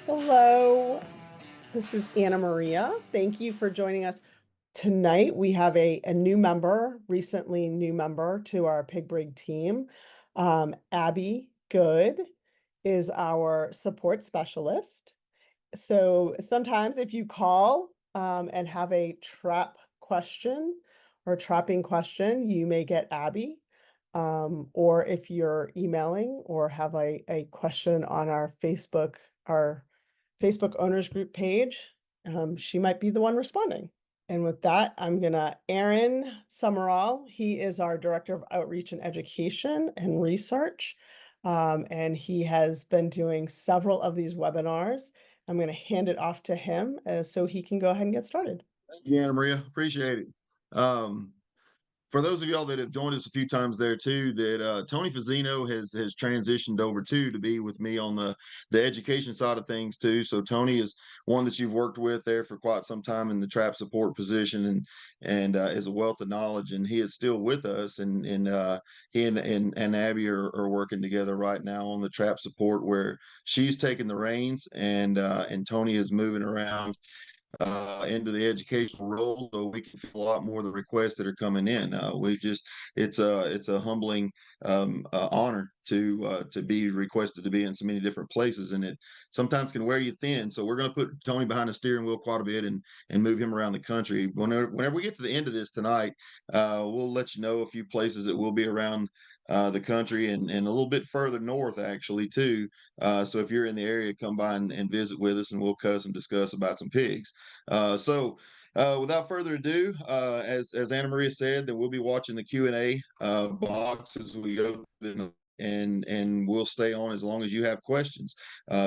Hello, this is Anna Maria. Thank you for joining us. Tonight, we have a new member, recently new member to our Pig Brig team. Abby Good is our support specialist. So sometimes if you call and have a trap question or trapping question, you may get Abby. Or if you're emailing or have a question on our Facebook owners group page, she might be the one responding. And with that, I'm gonna Aaron Sumrall. He is our Director of Outreach and Education and Research. And he has been doing several of these webinars. I'm going to hand it off to him so he can go ahead and get started. Thank you, Anna Maria. Appreciate it. For those of y'all that have joined us a few times there too, that Tony Fazzino has transitioned over to be with me on the education side of things too. So Tony is one that you've worked with there for quite some time in the trap support position, and is a wealth of knowledge. And he is still with us, and he and Abby are working together right now on the trap support, where she's taking the reins, and Tony is moving around into the educational role, so we can feel a lot more of the requests that are coming in. It's a humbling honor to be requested to be in so many different places, and it sometimes can wear you thin. So we're going to put Tony behind the steering wheel quite a bit and move him around the country. Whenever we get to the end of this tonight, we'll let you know a few places that will be around the country, and a little bit further north actually too. So if you're in the area, come by and visit with us, and we'll cuss and discuss about some pigs. Without further ado, as Anna Maria said, that we'll be watching the Q&A box as we go, and we'll stay on as long as you have questions.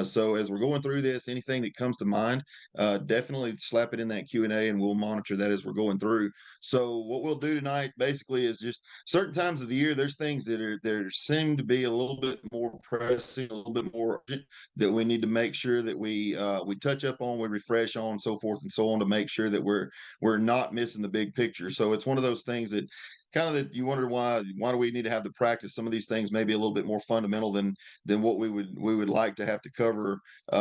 So as we're going through this, anything that comes to mind, definitely slap it in that Q&A, and we'll monitor that as we're going through. So what we'll do tonight basically is just certain times of the year, there's things that seem to be a little bit more pressing, a little bit more urgent, that we need to make sure that we touch up on, we refresh on, so forth and so on, to make sure that we're not missing the big picture. So it's one of those things that kind of, that you wonder why do we need to have to practice some of these things maybe a little bit more fundamental than what we would like to have to cover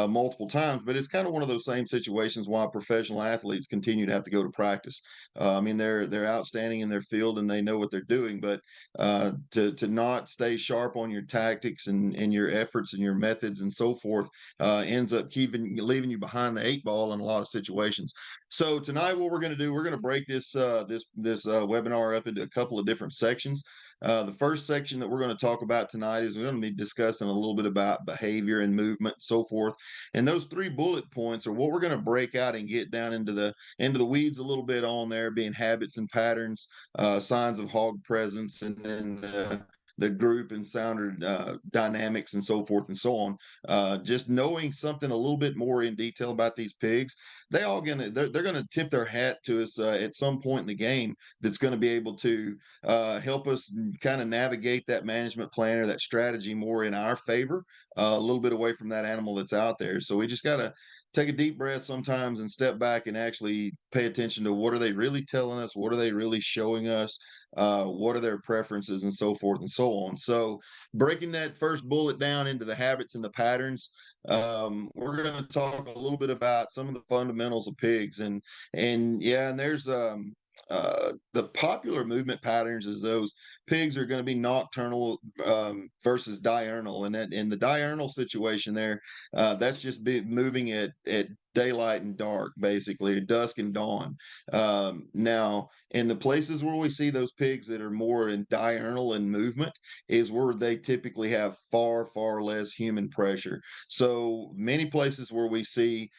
multiple times. But it's kind of one of those same situations why professional athletes continue to have to go to practice. I mean, they're outstanding in their field and they know what they're doing, but to not stay sharp on your tactics and your efforts and your methods and so forth ends up leaving you behind the eight ball in a lot of situations. So tonight, what we're going to do, we're going to break this webinar up into a couple of different sections. The first section that we're going to talk about tonight is we're going to be discussing a little bit about behavior and movement and so forth. And those 3 bullet points are what we're going to break out and get down into the weeds a little bit on there, being habits and patterns, signs of hog presence, and then the group and sounder dynamics and so forth and so on. Just knowing something a little bit more in detail about these pigs, they're gonna tip their hat to us at some point in the game, that's going to be able to help us kind of navigate that management plan or that strategy more in our favor, a little bit away from that animal that's out there. So we just got to take a deep breath sometimes and step back and actually pay attention to what are they really telling us, what are they really showing us, what are their preferences, and so forth and so on. So breaking that first bullet down into the habits and the patterns, we're going to talk a little bit about some of the fundamentals of pigs, and there's the popular movement patterns is those pigs are going to be nocturnal versus diurnal, and that in the diurnal situation there, that's just moving at daylight and dark, basically dusk and dawn. Now, in the places where we see those pigs that are more in diurnal in movement is where they typically have far less human pressure. So many places where we see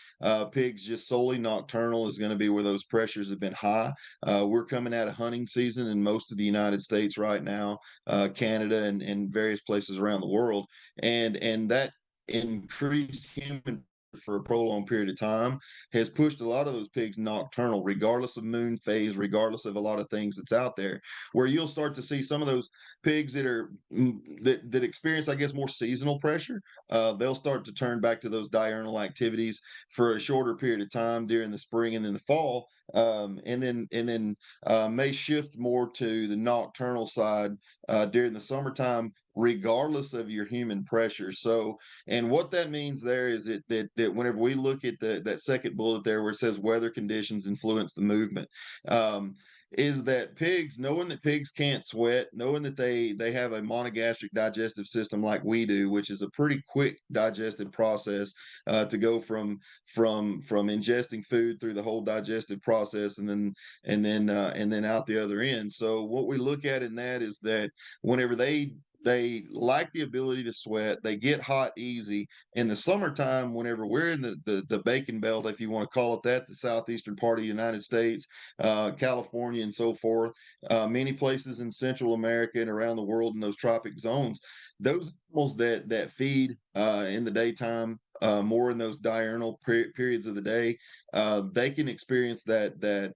pigs just solely nocturnal is going to be where those pressures have been high. We're coming out of hunting season in most of the United States right now, Canada, and various places around the world, and that increased human for a prolonged period of time has pushed a lot of those pigs nocturnal, regardless of moon phase, regardless of a lot of things that's out there, where you'll start to see some of those pigs that experience, I guess, more seasonal pressure. They'll start to turn back to those diurnal activities for a shorter period of time during the spring and in the fall, and then may shift more to the nocturnal side during the summertime, regardless of your human pressure. So, and what that means there is that whenever we look at that second bullet there where it says weather conditions influence the movement, um, is that pigs, knowing that pigs can't sweat, knowing that they have a monogastric digestive system like we do, which is a pretty quick digestive process to go from ingesting food through the whole digestive process and then out the other end. So what we look at in that is that whenever they like the ability to sweat, they get hot easy. In the summertime, whenever we're in the bacon belt, if you want to call it that, the southeastern part of the United States, California and so forth, many places in Central America and around the world in those tropic zones, those animals that feed in the daytime, more in those diurnal periods of the day, they can experience that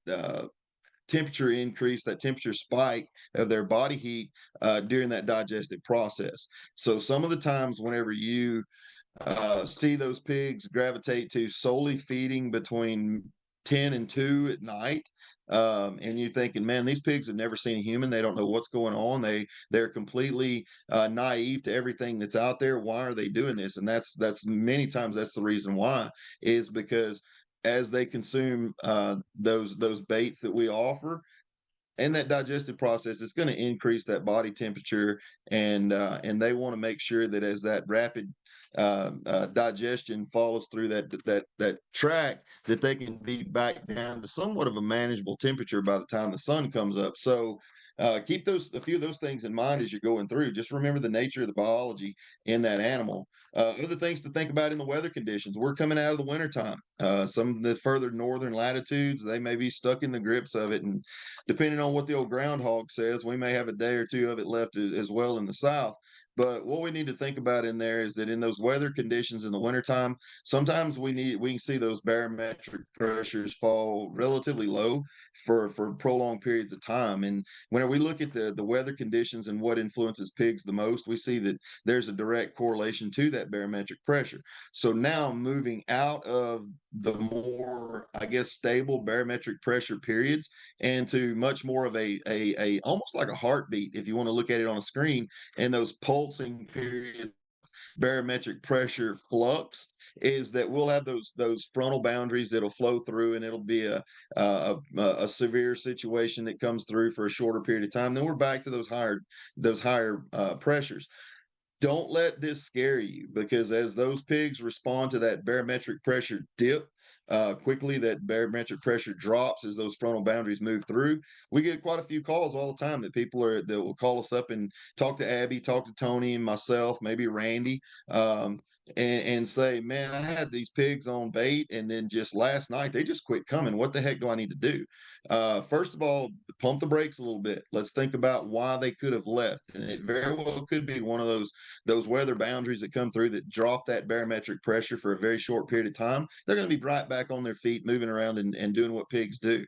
temperature increase, that temperature spike of their body heat during that digestive process. So some of the times whenever you see those pigs gravitate to solely feeding between 10 and 2 at night, and you're thinking, man, these pigs have never seen a human, they don't know what's going on, they're completely naive to everything that's out there. Why are they doing this? And that's many times that's the reason why, is because as they consume those baits that we offer, and that digestive process is going to increase that body temperature, and they want to make sure that as that rapid digestion follows through that track, that they can be back down to somewhat of a manageable temperature by the time the sun comes up. So keep a few of those things in mind as you're going through. Just remember the nature of the biology in that animal. Other things to think about in the weather conditions. We're coming out of the wintertime. Some of the further northern latitudes, they may be stuck in the grips of it. And depending on what the old groundhog says, we may have a day or two of it left as well in the south. But what we need to think about in there is that in those weather conditions in the wintertime, sometimes we can see those barometric pressures fall relatively low for prolonged periods of time. And whenever we look at the weather conditions and what influences pigs the most, we see that there's a direct correlation to that barometric pressure. So now moving out of the more, I guess, stable barometric pressure periods and to much more of a almost like a heartbeat, if you want to look at it on a screen, and those pulsing periods barometric pressure flux, is that we'll have those frontal boundaries that'll flow through, and it'll be a severe situation that comes through for a shorter period of time. Then we're back to those higher pressures. Don't let this scare you, because as those pigs respond to that barometric pressure dip, quickly that barometric pressure drops as those frontal boundaries move through. We get quite a few calls all the time that that will call us up and talk to Abby, talk to Tony and myself, maybe Randy, and say, man, I had these pigs on bait, and then just last night they just quit coming. What the heck do I need to do? First of all, pump the brakes a little bit. Let's think about why they could have left, and it very well could be one of those weather boundaries that come through that drop that barometric pressure for a very short period of time. They're going to be right back on their feet, moving around and doing what pigs do.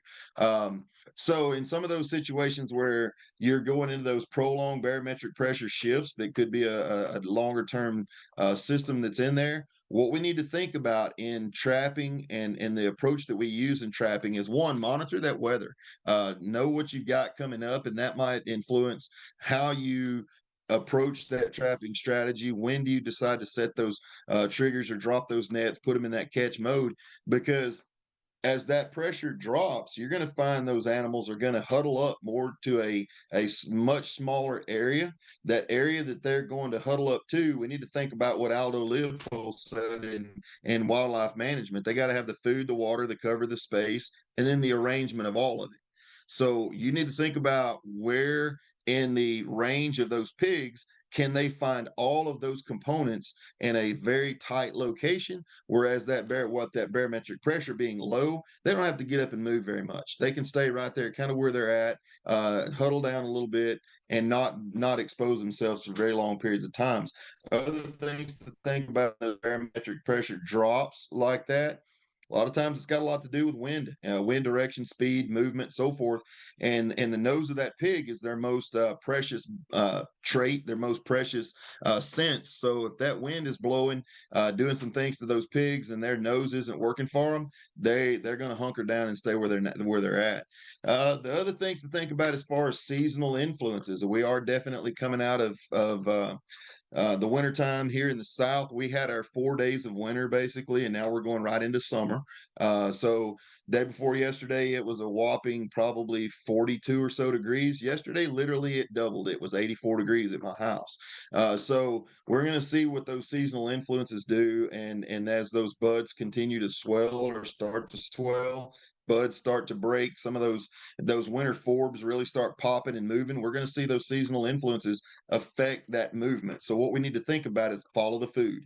So in some of those situations where you're going into those prolonged barometric pressure shifts, that could be a longer term system that's in there. What we need to think about in trapping and the approach that we use in trapping is, one, monitor that weather. Know what you've got coming up, and that might influence how you approach that trapping strategy. When do you decide to set those triggers or drop those nets, put them in that catch mode? Because as that pressure drops, you're going to find those animals are going to huddle up more to a much smaller area. That area that they're going to huddle up to, we need to think about what Aldo Leopold said in wildlife management. They got to have the food, the water, the cover, the space, and then the arrangement of all of it. So you need to think about where in the range of those pigs can they find all of those components in a very tight location, whereas that barometric pressure being low, they don't have to get up and move very much. They can stay right there, kind of where they're at, huddle down a little bit, and not expose themselves for very long periods of times. Other things to think about, the barometric pressure drops like that, A lot of times it's got a lot to do with wind, wind direction, speed, movement, so forth. And the nose of that pig is their most precious trait, their most precious sense. So if that wind is blowing, doing some things to those pigs, and their nose isn't working for them, they're going to hunker down and stay where they're at. The other things to think about as far as seasonal influences, we are definitely coming out of the wintertime here in the South. We had our 4 days of winter basically, and now we're going right into summer. So day before yesterday, it was a whopping probably 42 or so degrees. Yesterday, literally, it doubled. It was 84 degrees at my house. So we're going to see what those seasonal influences do, and as those buds continue to swell or start to swell, buds start to break, some of those winter forbs really start popping and moving. We're going to see those seasonal influences affect that movement. So what we need to think about is follow the food.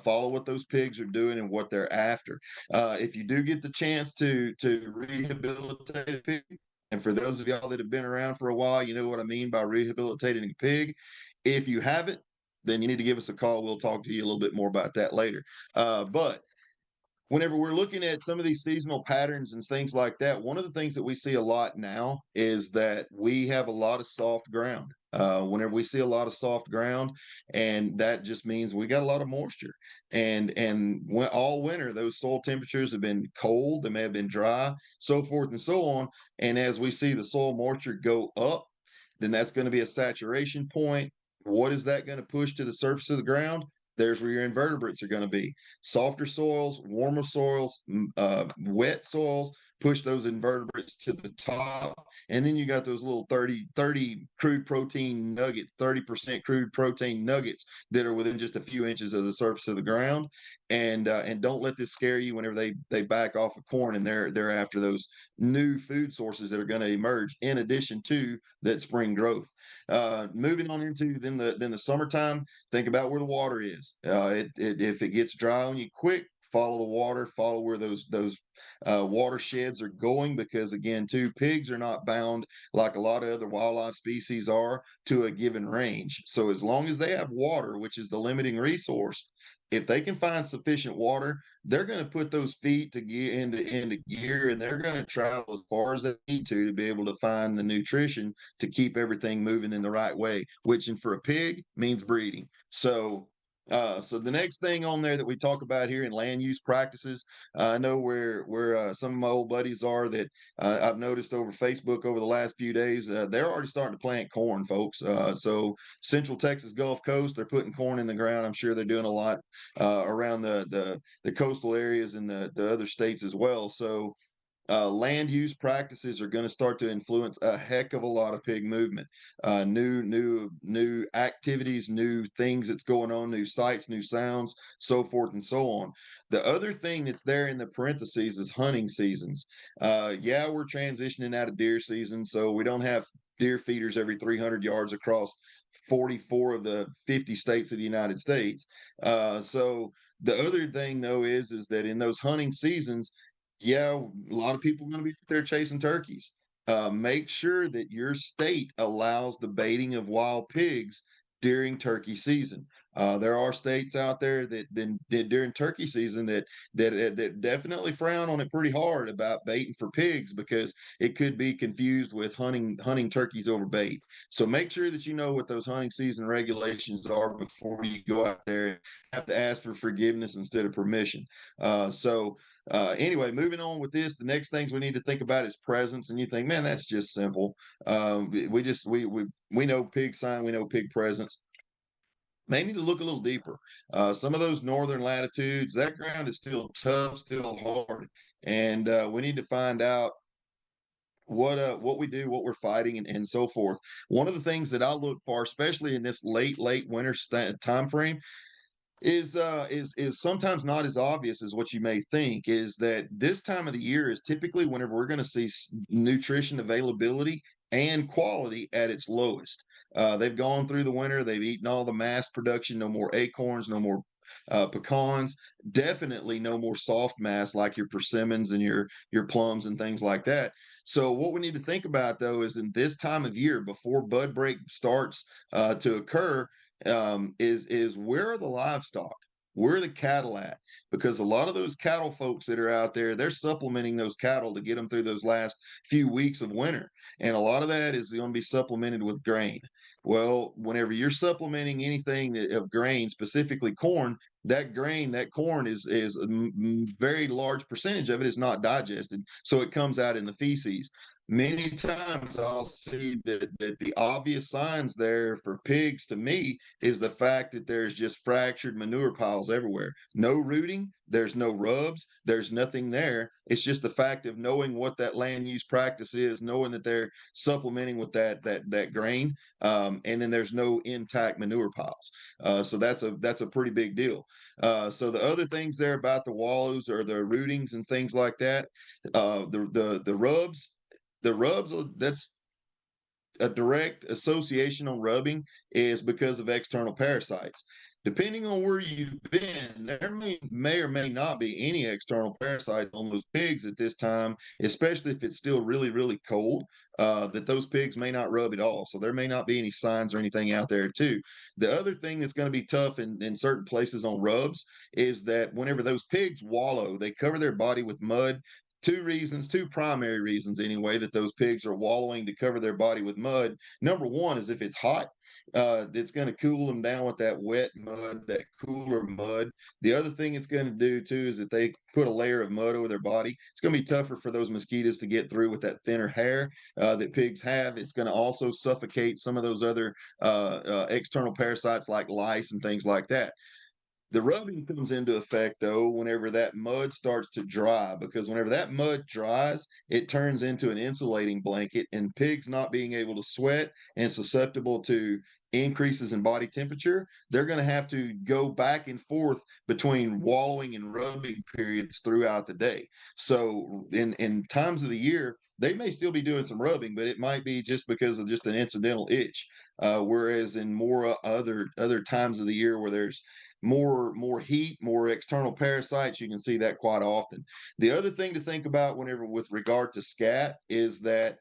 Follow what those pigs are doing and what they're after. If you do get the chance to rehabilitate a pig, and for those of y'all that have been around for a while, you know what I mean by rehabilitating a pig. If you haven't, then you need to give us a call. We'll talk to you a little bit more about that later. But whenever we're looking at some of these seasonal patterns and things like that, one of the things that we see a lot now is that we have a lot of soft ground. Whenever we see a lot of soft ground, and that just means we got a lot of moisture. And when, all winter, those soil temperatures have been cold, they may have been dry, so forth and so on. And as we see the soil moisture go up, then that's going to be a saturation point. What is that going to push to the surface of the ground? There's where your invertebrates are going to be. Softer soils, warmer soils, wet soils push those invertebrates to the top. And then you got those little 30 crude protein nuggets, 30% crude protein nuggets that are within just a few inches of the surface of the ground. And don't let this scare you whenever they back off of corn, and they're after those new food sources that are going to emerge in addition to that spring growth. Moving on into then the summertime, think about where the water is. If it gets dry on you quick, follow the water, follow where those watersheds are going, because again, too, pigs are not bound like a lot of other wildlife species are to a given range. So as long as they have water, which is the limiting resource, if they can find sufficient water, they're going to put those feet to gear into gear, and they're going to travel as far as they need to be able to find the nutrition to keep everything moving in the right way, which and for a pig means breeding. So the next thing on there that we talk about here in land use practices, I know where some of my old buddies are that I've noticed over Facebook over the last few days. They're already starting to plant corn, folks. So Central Texas Gulf Coast, they're putting corn in the ground. I'm sure they're doing a lot around the coastal areas and the other states as well. So land use practices are going to start to influence a heck of a lot of pig movement. New activities, new things that's going on, new sights, new sounds, so forth and so on. The other thing that's there in the parentheses is hunting seasons. Yeah, we're transitioning out of deer season, so we don't have deer feeders every 300 yards across 44 of the 50 states of the United States. So the other thing though is that in those hunting seasons, yeah, a lot of people are going to be out there chasing turkeys. Make sure that your state allows the baiting of wild pigs during turkey season. There are states out there that during turkey season that definitely frown on it pretty hard about baiting for pigs, because it could be confused with hunting turkeys over bait. So make sure that you know what those hunting season regulations are before you go out there and have to ask for forgiveness instead of permission. Anyway, moving on with this, the next things we need to think about is presence. And you think, man, that's just simple. We know pig sign, we know pig presence. May need to look a little deeper. Some of those northern latitudes, that ground is still tough, still hard, and we need to find out what we do, what we're fighting, and so forth. One of the things that I look for, especially in this late winter time frame, is sometimes not as obvious as what you may think, is that this time of the year is typically whenever we're going to see nutrition availability and quality at its lowest. They've gone through the winter, they've eaten all the mass production, no more acorns, no more pecans, definitely no more soft mass like your persimmons and your plums and things like that. So what we need to think about though is in this time of year before bud break starts to occur, is where are the livestock? Where are the cattle at? Because a lot of those cattle folks that are out there, they're supplementing those cattle to get them through those last few weeks of winter. And a lot of that is going to be supplemented with grain. Well, whenever you're supplementing anything of grain, specifically corn, that grain, that corn is a very large percentage of it is not digested, so it comes out in the feces. Many times I'll see that the obvious signs there for pigs to me is the fact that there's just fractured manure piles everywhere. No rooting, there's no rubs, there's nothing there. It's just the fact of knowing what that land use practice is, knowing that they're supplementing with that grain, and then there's no intact manure piles. So that's a pretty big deal. So the other things there about the wallows or the rootings and things like that, the rubs, that's a direct association on rubbing is because of external parasites. Depending on where you've been, there may or may not be any external parasites on those pigs at this time, especially if it's still really, really cold, that those pigs may not rub at all. So there may not be any signs or anything out there too. The other thing that's going to be tough in certain places on rubs is that whenever those pigs wallow, they cover their body with mud. Two primary reasons anyway, that those pigs are wallowing to cover their body with mud. Number one is if it's hot, it's going to cool them down with that wet mud, that cooler mud. The other thing it's going to do too is that they put a layer of mud over their body. It's going to be tougher for those mosquitoes to get through with that thinner hair that pigs have. It's going to also suffocate some of those other external parasites like lice and things like that. The rubbing comes into effect though whenever that mud starts to dry, because whenever that mud dries, it turns into an insulating blanket, and pigs not being able to sweat and susceptible to increases in body temperature, they're going to have to go back and forth between wallowing and rubbing periods throughout the day. So in times of the year, they may still be doing some rubbing, but it might be just because of just an incidental itch. Whereas in more other times of the year where there's more heat, more external parasites, you can see that quite often. The other thing to think about whenever with regard to scat is that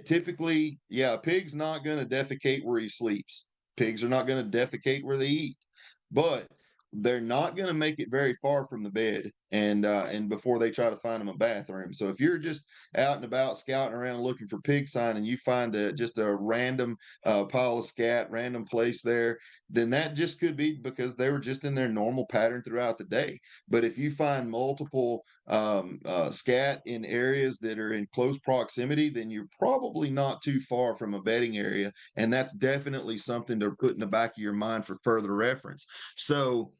typically, yeah, a pig's not going to defecate where he sleeps. Pigs are not going to defecate where they eat, but they're not going to make it very far from the bed and before they try to find them a bathroom. So if you're just out and about scouting around looking for pig sign and you find just a random pile of scat, random place there, then that just could be because they were just in their normal pattern throughout the day. But if you find multiple scat in areas that are in close proximity, then you're probably not too far from a bedding area, and that's definitely something to put in the back of your mind for further reference. So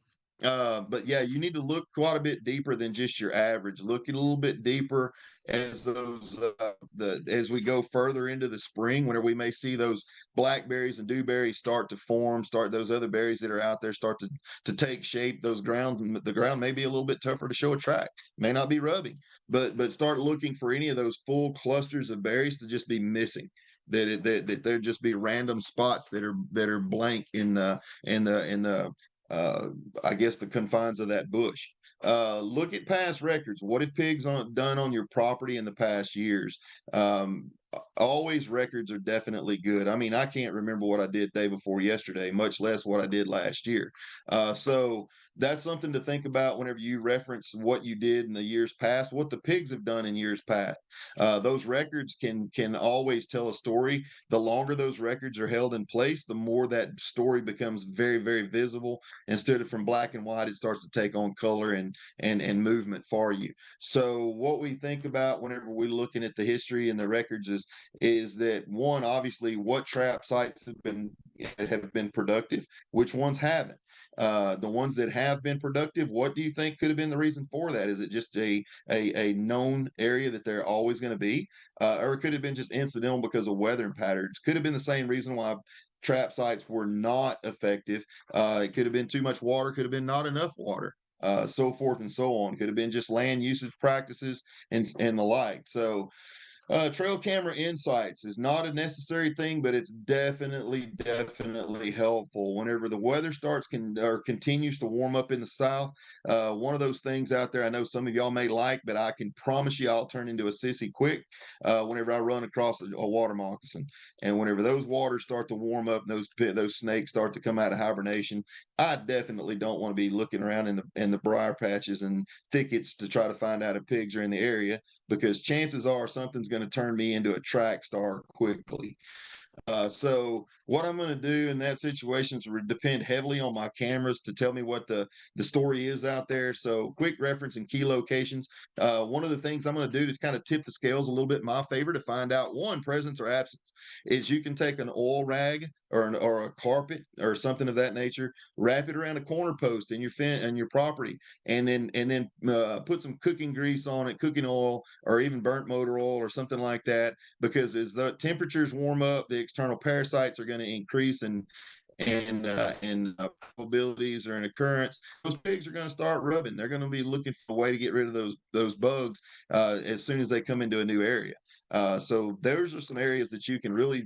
but yeah, you need to look quite a bit deeper than just your average. Look a little bit deeper as as we go further into the spring, whenever we may see those blackberries and dewberries start to form, start those other berries that are out there start to take shape. The ground may be a little bit tougher to show a track, may not be rubbing, but start looking for any of those full clusters of berries to just be missing. That there just be random spots that are blank in the I guess the confines of that bush. Look at past records. What have pigs done on your property in the past years? Always records are definitely good. I mean, I can't remember what I did day before yesterday, much less what I did last year. So that's something to think about whenever you reference what you did in the years past, what the pigs have done in years past. Those records can always tell a story. The longer those records are held in place, the more that story becomes very, very visible. Instead of from black and white, it starts to take on color and movement for you. So what we think about whenever we're looking at the history and the records is that one, obviously, what trap sites have been productive, which ones haven't. The ones that have been productive, what do you think could have been the reason for that? Is it just a known area that they're always going to be, or it could have been just incidental because of weather patterns? Could have been the same reason why trap sites were not effective. It could have been too much water, could have been not enough water, so forth and so on. Could have been just land usage practices and the like. So Trail camera insights is not a necessary thing, but it's definitely helpful whenever the weather or continues to warm up in the south. One of those things out there I know some of y'all may like, but I can promise you I'll turn into a sissy quick whenever I run across a water moccasin. And whenever those waters start to warm up, and those snakes start to come out of hibernation, I definitely don't want to be looking around in the briar patches and thickets to try to find out if pigs are in the area, because chances are something's going to turn me into a track star quickly. So what I'm going to do in that situation is depend heavily on my cameras to tell me what the story is out there. So quick reference and key locations. One of the things I'm going to do to kind of tip the scales a little bit in my favor to find out one presence or absence is you can take an oil rag or a carpet or something of that nature, wrap it around a corner post in your property, and then put some cooking grease on it, cooking oil, or even burnt motor oil or something like that, because as the temperatures warm up, the external parasites are going to increase and probabilities or an occurrence. Those pigs are going to start rubbing. They're going to be looking for a way to get rid of those bugs as soon as they come into a new area. So those are some areas that you can really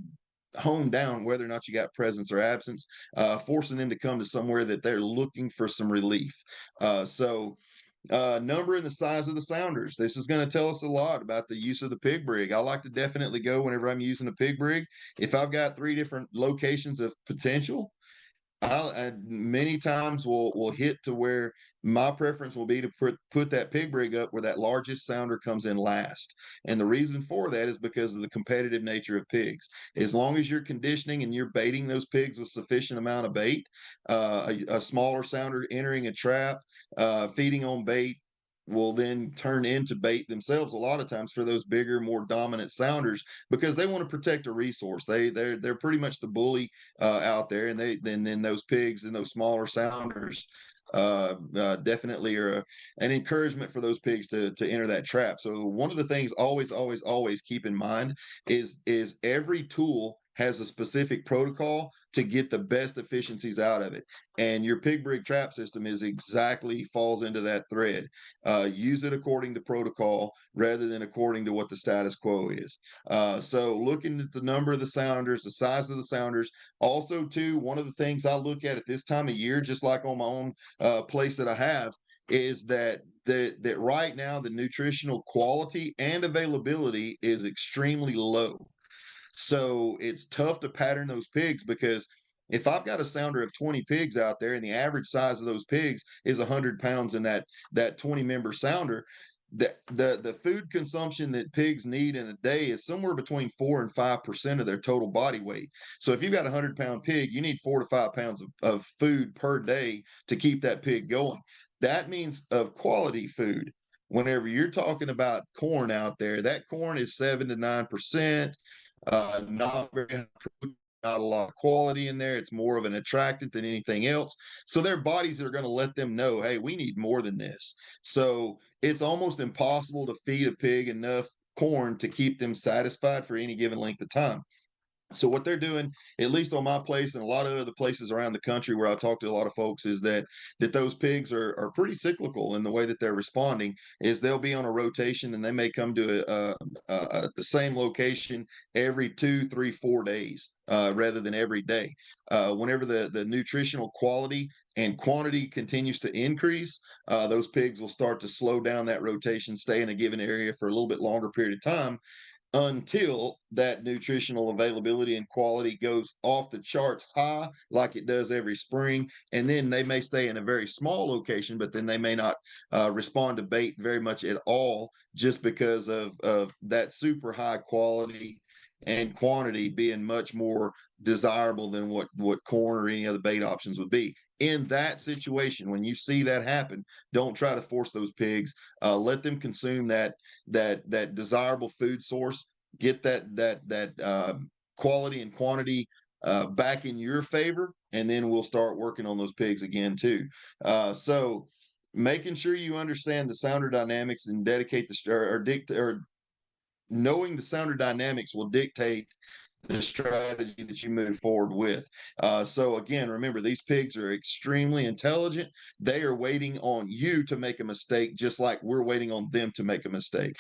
hone down whether or not you got presence or absence, forcing them to come to somewhere that they're looking for some relief. Number and the size of the sounders. This is going to tell us a lot about the use of the pig brig. I like to definitely go whenever I'm using a pig brig. If I've got 3 different locations of potential, I many times will hit to where my preference will be to put that pig brig up where that largest sounder comes in last. And the reason for that is because of the competitive nature of pigs. As long as you're conditioning and you're baiting those pigs with sufficient amount of bait, a smaller sounder entering a trap, feeding on bait will then turn into bait themselves a lot of times for those bigger, more dominant sounders, because they want to protect a resource. They're pretty much the bully out there, and then those pigs and those smaller sounders definitely are an encouragement for those pigs to enter that trap. So one of the things always keep in mind is every tool has a specific protocol to get the best efficiencies out of it. And your pig brig trap system is exactly falls into that thread. Use it according to protocol rather than according to what the status quo is. So looking at the number of the sounders, the size of the sounders. Also, too, one of the things I look at this time of year, just like on my own place that I have, is that right now the nutritional quality and availability is extremely low. So it's tough to pattern those pigs, because if I've got a sounder of 20 pigs out there and the average size of those pigs is 100 pounds in that 20-member sounder, the food consumption that pigs need in a day is somewhere between 4 and 5% of their total body weight. So if you've got a 100-pound pig, you need 4 to 5 pounds of food per day to keep that pig going. That means of quality food. Whenever you're talking about corn out there, that corn is 7 to 9%, not very not a lot of quality in there. It's more of an attractant than anything else. So their bodies are going to let them know, hey, we need more than this. So it's almost impossible to feed a pig enough corn to keep them satisfied for any given length of time. So what they're doing, at least on my place and a lot of other places around the country where I talk to a lot of folks, is that those pigs are pretty cyclical in the way that they're responding. Is they'll be on a rotation and they may come to the same location every 2, 3, 4 days rather than every day. Whenever the nutritional quality and quantity continues to increase, those pigs will start to slow down that rotation, stay in a given area for a little bit longer period of time, until that nutritional availability and quality goes off the charts high, like it does every spring. And then they may stay in a very small location, but then they may not respond to bait very much at all, just because of that super high quality and quantity being much more desirable than what corn or any other bait options would be. In that situation, when you see that happen, don't try to force those pigs. Let them consume that desirable food source. Get that quality and quantity back in your favor, and then we'll start working on those pigs again too. So making sure you understand the sounder dynamics and dedicate or knowing the sounder dynamics will dictate the strategy that you move forward with. So again, remember, these pigs are extremely intelligent. They are waiting on you to make a mistake, just like we're waiting on them to make a mistake.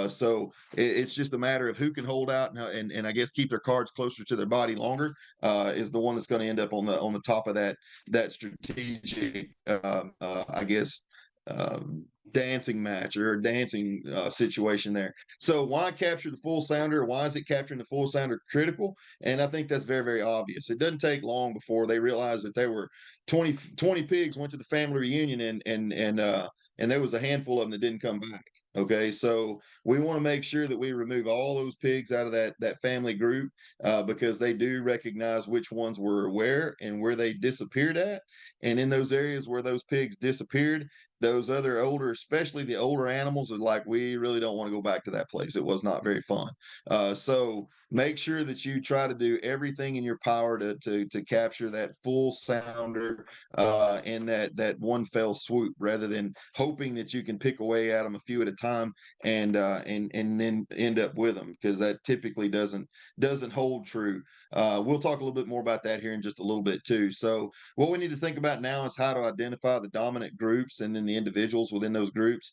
So it's just a matter of who can hold out and I guess keep their cards closer to their body longer, is the one that's going to end up on the top of that strategic, I guess, dancing match or dancing situation there. So why capture the full sounder? Why is it capturing the full sounder critical? And I think that's very, very obvious. It doesn't take long before they realize that there were 20 pigs went to the family reunion, and there was a handful of them that didn't come back. Okay, so we want to make sure that we remove all those pigs out of that family group, because they do recognize which ones were where and where they disappeared at. And in those areas where those pigs disappeared, those other older, especially the older animals, are like, we really don't want to go back to that place. It was not very fun. So make sure that you try to do everything in your power to capture that full sounder, in that one fell swoop, rather than hoping that you can pick away at them a few at a time and then end up with them, because that typically doesn't hold true. We'll talk a little bit more about that here in just a little bit too. So what we need to think about now is how to identify the dominant groups and then the individuals within those groups.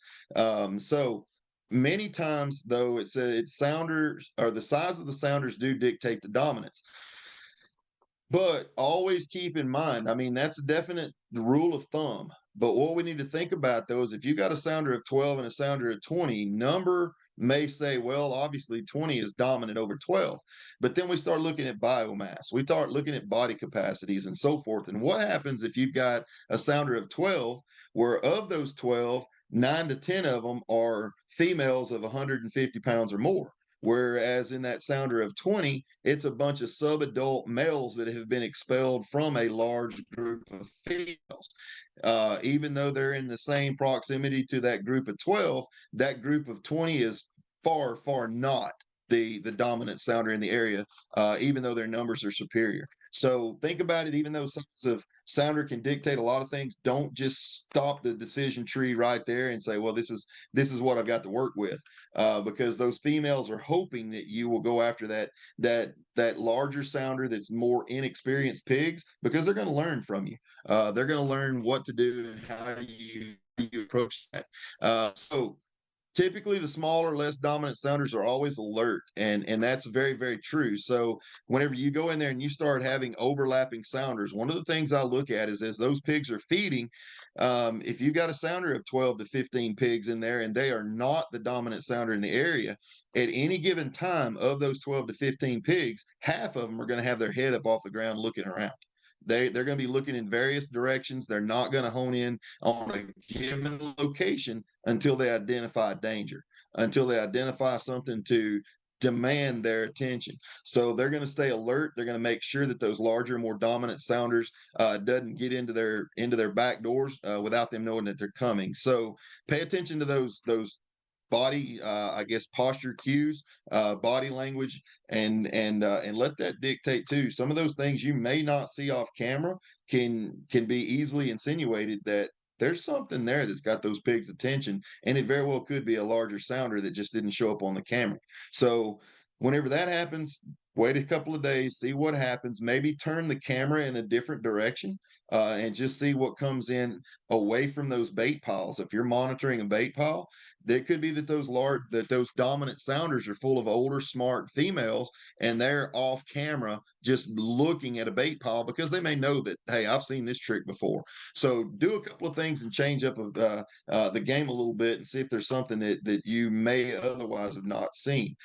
So many times, though, it's sounders, or the size of the sounders do dictate the dominance. But always keep in mind, I mean, that's a definite rule of thumb. But what we need to think about, though, is if you got a sounder of 12 and a sounder of 20, number may say, well, obviously 20 is dominant over 12. But then we start looking at biomass. We start looking at body capacities and so forth. And what happens if you've got a sounder of 12, where of those 12, 9 to 10 of them are females of 150 pounds or more? Whereas in that sounder of 20, it's a bunch of subadult males that have been expelled from a large group of females. Even though they're in the same proximity to that group of 12, that group of 20 is far, far not the dominant sounder in the area, even though their numbers are superior. So think about it. Even though size of sounder can dictate a lot of things, don't just stop the decision tree right there and say, well, this is what I've got to work with, because those females are hoping that you will go after that larger sounder that's more inexperienced pigs, because they're going to learn from you. They're going to learn what to do and how you approach that. So typically the smaller, less dominant sounders are always alert, and that's very, very true. So whenever you go in there and you start having overlapping sounders, one of the things I look at is, as those pigs are feeding, if you've got a sounder of 12 to 15 pigs in there and they are not the dominant sounder in the area, at any given time, of those 12 to 15 pigs, half of them are going to have their head up off the ground looking around. They're going to be looking in various directions. They're not going to hone in on a given location until they identify danger, until they identify something to demand their attention. So they're going to stay alert. They're going to make sure that those larger, more dominant sounders doesn't get into their back doors without them knowing that they're coming. So pay attention to those body, I guess, posture cues, body language, and let that dictate too. Some of those things you may not see off camera can be easily insinuated that there's something there that's got those pigs' attention, and it very well could be a larger sounder that just didn't show up on the camera. So whenever that happens, wait a couple of days, see what happens, maybe turn the camera in a different direction, and just see what comes in away from those bait piles. If you're monitoring a bait pile, it could be that those dominant sounders are full of older, smart females, and they're off camera just looking at a bait pile because they may know that, hey, I've seen this trick before. So do a couple of things and change up the game a little bit and see if there's something that you may otherwise have not seen.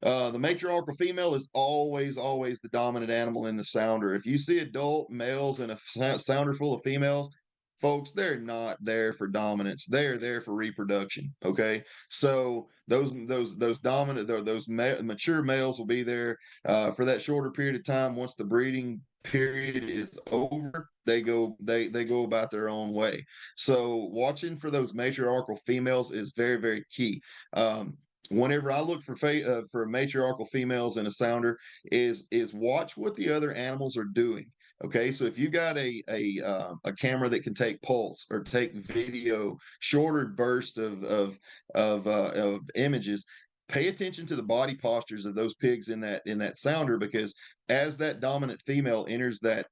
The matriarchal female is always, always the dominant animal in the sounder. If you see adult males in a sounder full of females, folks, they're not there for dominance. They're there for reproduction. Okay, so those dominant, mature males will be there for that shorter period of time. Once the breeding period is over, they go about their own way. So watching for those matriarchal females is very, very key. Whenever I look for matriarchal females in a sounder, is watch what the other animals are doing. Okay, so if you got a camera that can take pulse or take video, shorter burst of images, pay attention to the body postures of those pigs in that sounder, because as that dominant female enters that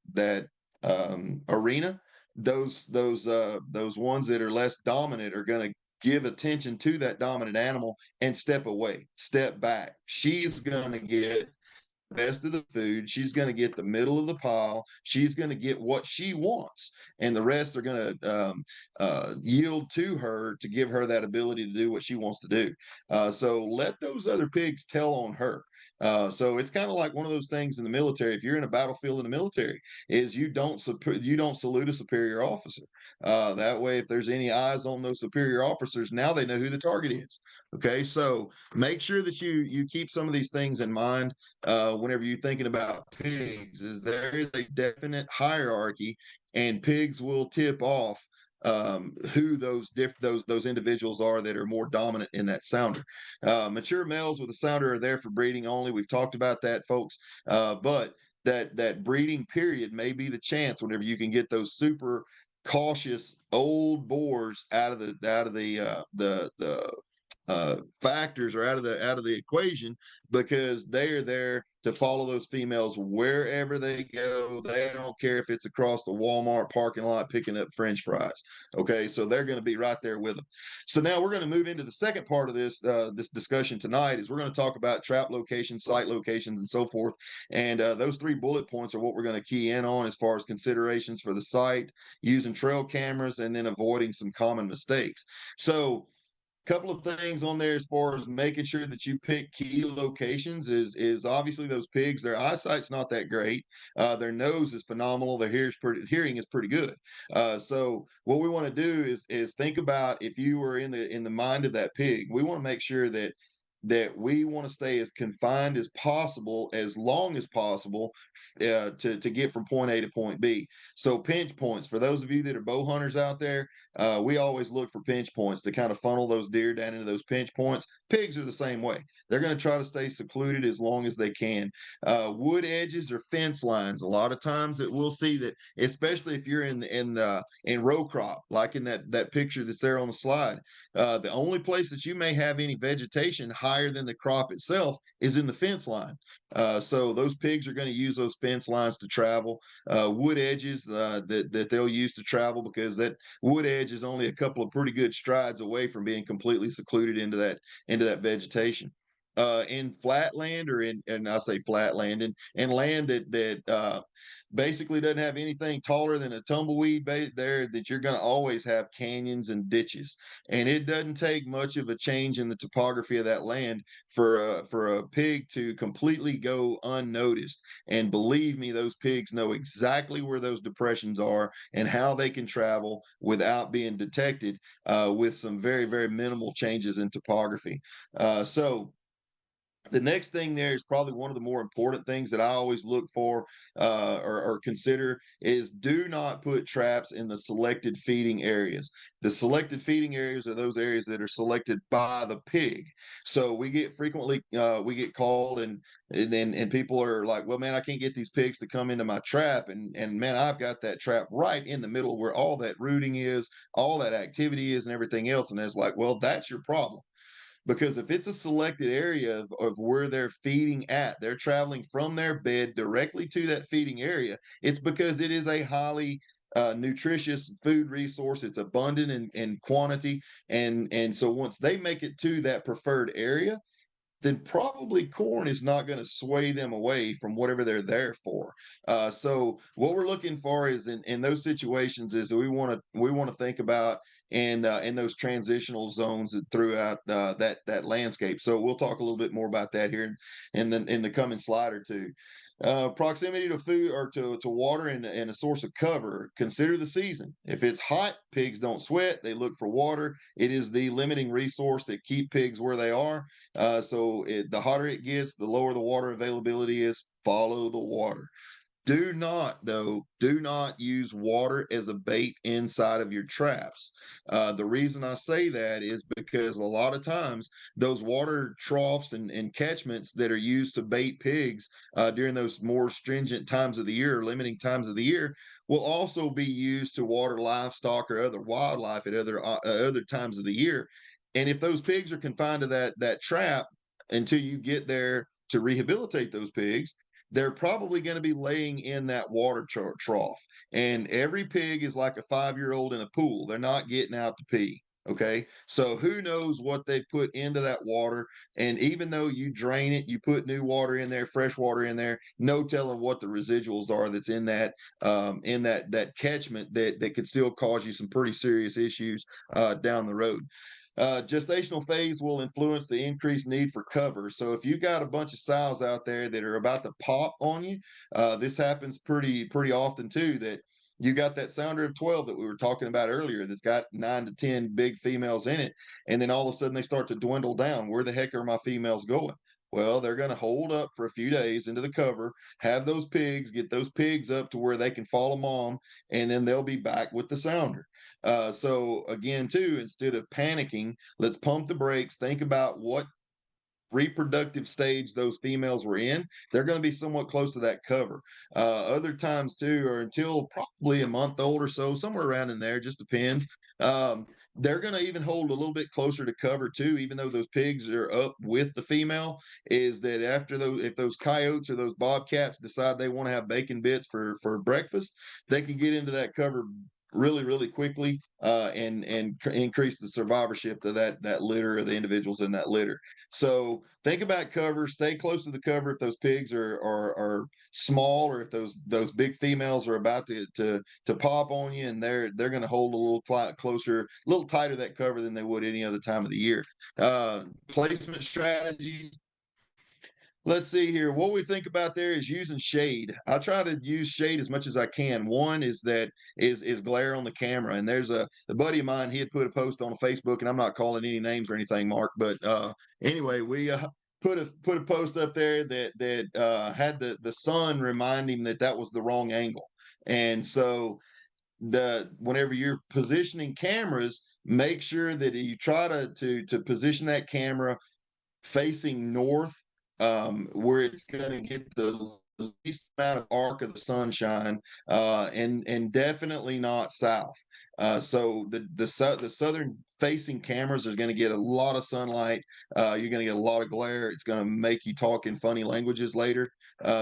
arena, those ones that are less dominant are going to give attention to that dominant animal and step away, step back. She's going to get best of the food. She's going to get the middle of the pile. She's going to get what she wants, and the rest are going to yield to her to give her that ability to do what she wants to do. So let those other pigs tell on her. So it's kind of like one of those things in the military. If you're in a battlefield in the military, is you don't salute a superior officer. That way, if there's any eyes on those superior officers, now they know who the target is. Okay, so make sure that you keep some of these things in mind whenever you're thinking about pigs. Is there is a definite hierarchy, and pigs will tip off who those individuals are that are more dominant in that sounder. Mature males with a sounder are there for breeding only. We've talked about that, folks. But that breeding period may be the chance whenever you can get those super cautious old boars out of the factors or out of the equation, because they are there to follow those females wherever they go. They don't care if it's across the Walmart parking lot picking up French fries. Okay, so they're going to be right there with them. So now we're going to move into the second part of this discussion tonight. Is we're going to talk about trap locations, site locations, and so forth. And those 3 bullet points are what we're going to key in on as far as considerations for the site, using trail cameras, and then avoiding some common mistakes. So couple of things on there as far as making sure that you pick key locations is obviously those pigs, their eyesight's not that great. Their nose is phenomenal. Their hearing is pretty good. So what we want to do is think about, if you were in the mind of that pig, we want to make sure that we want to stay as confined as possible, as long as possible, to get from point A to point B. So pinch points, for those of you that are bow hunters out there, we always look for pinch points to kind of funnel those deer down into those pinch points. Pigs are the same way. They're going to try to stay secluded as long as they can. Wood edges or fence lines. A lot of times that we'll see that, especially if you're in row crop, like in that picture that's there on the slide. The only place that you may have any vegetation higher than the crop itself is in the fence line. So those pigs are going to use those fence lines to travel. Wood edges that they'll use to travel, because that wood edge is only a couple of pretty good strides away from being completely secluded into that vegetation. In flat land, or and I say flat land, and land that basically doesn't have anything taller than a tumbleweed there, that you're going to always have canyons and ditches. And it doesn't take much of a change in the topography of that land for a pig to completely go unnoticed. And believe me, those pigs know exactly where those depressions are and how they can travel without being detected, with some very, very minimal changes in topography. So the next thing there is probably one of the more important things that I always look for, or consider, is do not put traps in the selected feeding areas. The selected feeding areas are those areas that are selected by the pig. So we get frequently we get called, and people are like, well, man, I can't get these pigs to come into my trap, and man, I've got that trap right in the middle where all that rooting is, all that activity is, and everything else. And it's like, well, that's your problem. Because if it's a selected area of where they're feeding at, they're traveling from their bed directly to that feeding area, it's because it is a highly nutritious food resource. It's abundant in quantity. And so once they make it to that preferred area, then probably corn is not going to sway them away from whatever they're there for. So what we're looking for is in those situations is that we want to think about in those transitional zones throughout that landscape. So we'll talk a little bit more about that here in the coming slide or two. Proximity to food or to water and a source of cover. Consider the season. If it's hot, pigs don't sweat. They look for water. It is the limiting resource that keep pigs where they are. So the hotter it gets, the lower the water availability is. Follow the water. Do not use water as a bait inside of your traps. The reason I say that is because a lot of times those water troughs and catchments that are used to bait pigs during those more stringent times of the year, limiting times of the year, will also be used to water livestock or other wildlife at other times of the year. And if those pigs are confined to that trap, until you get there to rehabilitate those pigs, they're probably going to be laying in that water trough. And every pig is like a 5-year old in a pool. They're not getting out to pee. Okay. So who knows what they put into that water. And even though you drain it, you put new water in there, fresh water in there, no telling what the residuals are that's in that catchment that could still cause you some pretty serious issues down the road. Gestational phase will influence the increased need for cover. So if you got a bunch of sows out there that are about to pop on you, this happens pretty often too. That you got that sounder of 12 that we were talking about earlier that's got 9 to 10 big females in it, and then all of a sudden they start to dwindle down. Where the heck are my females going? Well, they're going to hold up for a few days into the cover, have those pigs, get those pigs up to where they can follow mom, and then they'll be back with the sounder. So again, too, instead of panicking, let's pump the brakes, think about what reproductive stage those females were in. They're going to be somewhat close to that cover. Other times too, or until probably a month old or so, somewhere around in there, just depends. Um, they're going to even hold a little bit closer to cover too, even though those pigs are up with the female. Is that after those, if those coyotes or those bobcats decide they want to have bacon bits for breakfast, they can get into that cover really quickly and increase the survivorship of that litter, of the individuals in that litter. So think about cover. Stay close to the cover if those pigs are small, or if those big females are about to pop on you, and they're going to hold a little closer, a little tighter that cover than they would any other time of the year. Placement strategies. Let's see here. What we think about there is using shade. I try to use shade as much as I can. One is that is glare on the camera. And there's a buddy of mine, he had put a post on Facebook, and I'm not calling any names or anything, Mark, but anyway, we put a post up there that had the sun remind him that was the wrong angle. And so whenever you're positioning cameras, make sure that you try to position that camera facing north, where it's going to get the least amount of arc of the sunshine, and definitely not south. So the southern facing cameras are going to get a lot of sunlight. You're going to get a lot of glare. It's going to make you talk in funny languages later.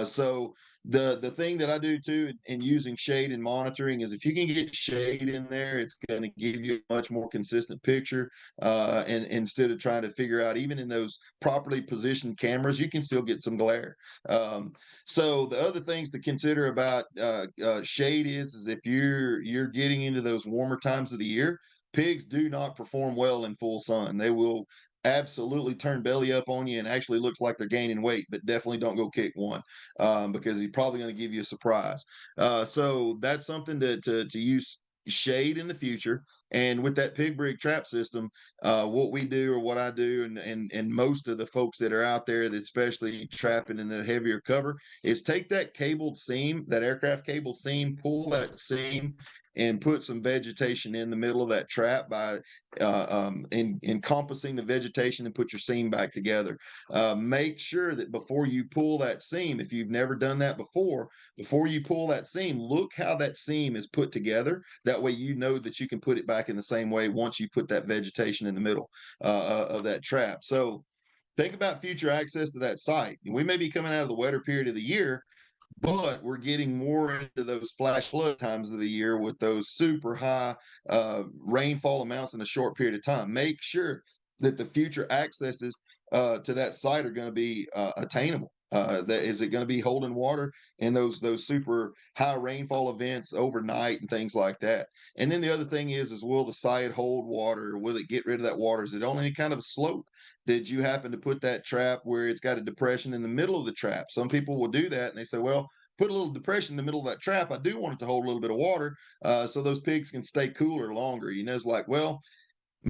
So the thing that I do too in using shade and monitoring is, if you can get shade in there, it's going to give you a much more consistent picture. And instead of trying to figure out, even in those properly positioned cameras, you can still get some glare. So the other things to consider about shade is if you're getting into those warmer times of the year, pigs do not perform well in full sun. They will absolutely turn belly up on you and actually looks like they're gaining weight, but definitely don't go kick one, because he's probably going to give you a surprise. So that's something to use shade in the future. And with that pig brig trap system, what we do, or what I do, and most of the folks that are out there that especially trapping in the heavier cover, is take that cabled seam, that aircraft cable seam, pull that seam and put some vegetation in the middle of that trap by encompassing the vegetation, and put your seam back together. Make sure that before you pull that seam, if you've never done that before you pull that seam, look how that seam is put together. That way you know that you can put it back in the same way once you put that vegetation in the middle of that trap. So think about future access to that site. We may be coming out of the wetter period of the year, but we're getting more into those flash flood times of the year with those super high rainfall amounts in a short period of time. Make sure that the future accesses to that site are going to be attainable. That is it going to be holding water in those super high rainfall events overnight and things like that. And then the other thing is will the site hold water, or will it get rid of that water? Is it on any kind of a slope? Did you happen to put that trap where it's got a depression in the middle of the trap? Some people will do that, and they say, well, put a little depression in the middle of that trap. I do want it to hold a little bit of water, so those pigs can stay cooler longer. It's like, well,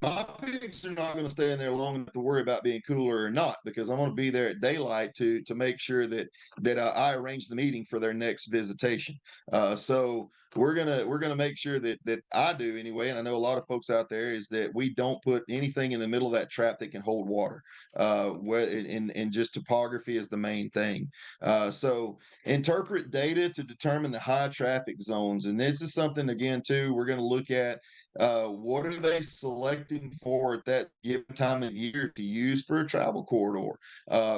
my pigs are not going to stay in there long enough to worry about being cooler or not, because I'm going to be there at daylight to make sure that I arrange the meeting for their next visitation. So we're gonna make sure that I do anyway, and I know a lot of folks out there, is that we don't put anything in the middle of that trap that can hold water. And just topography is the main thing. So interpret data to determine the high traffic zones, and this is something again too we're going to look at What are they selecting for at that given time of year to use for a travel corridor?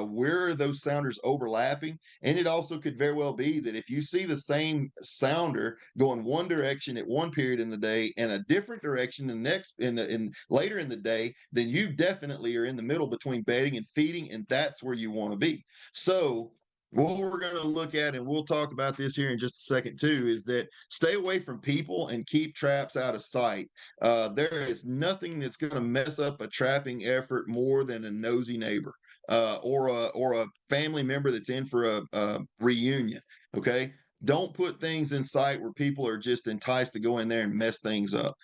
Where are those sounders overlapping? And it also could very well be that if you see the same sounder going one direction at one period in the day and a different direction the next in later in the day, then you definitely are in the middle between bedding and feeding, and that's where you want to be. So what we're going to look at, and we'll talk about this here in just a second too, is that stay away from people and keep traps out of sight. There is nothing that's going to mess up a trapping effort more than a nosy neighbor, or a family member that's in for a reunion. Okay. Don't put things in sight where people are just enticed to go in there and mess things up.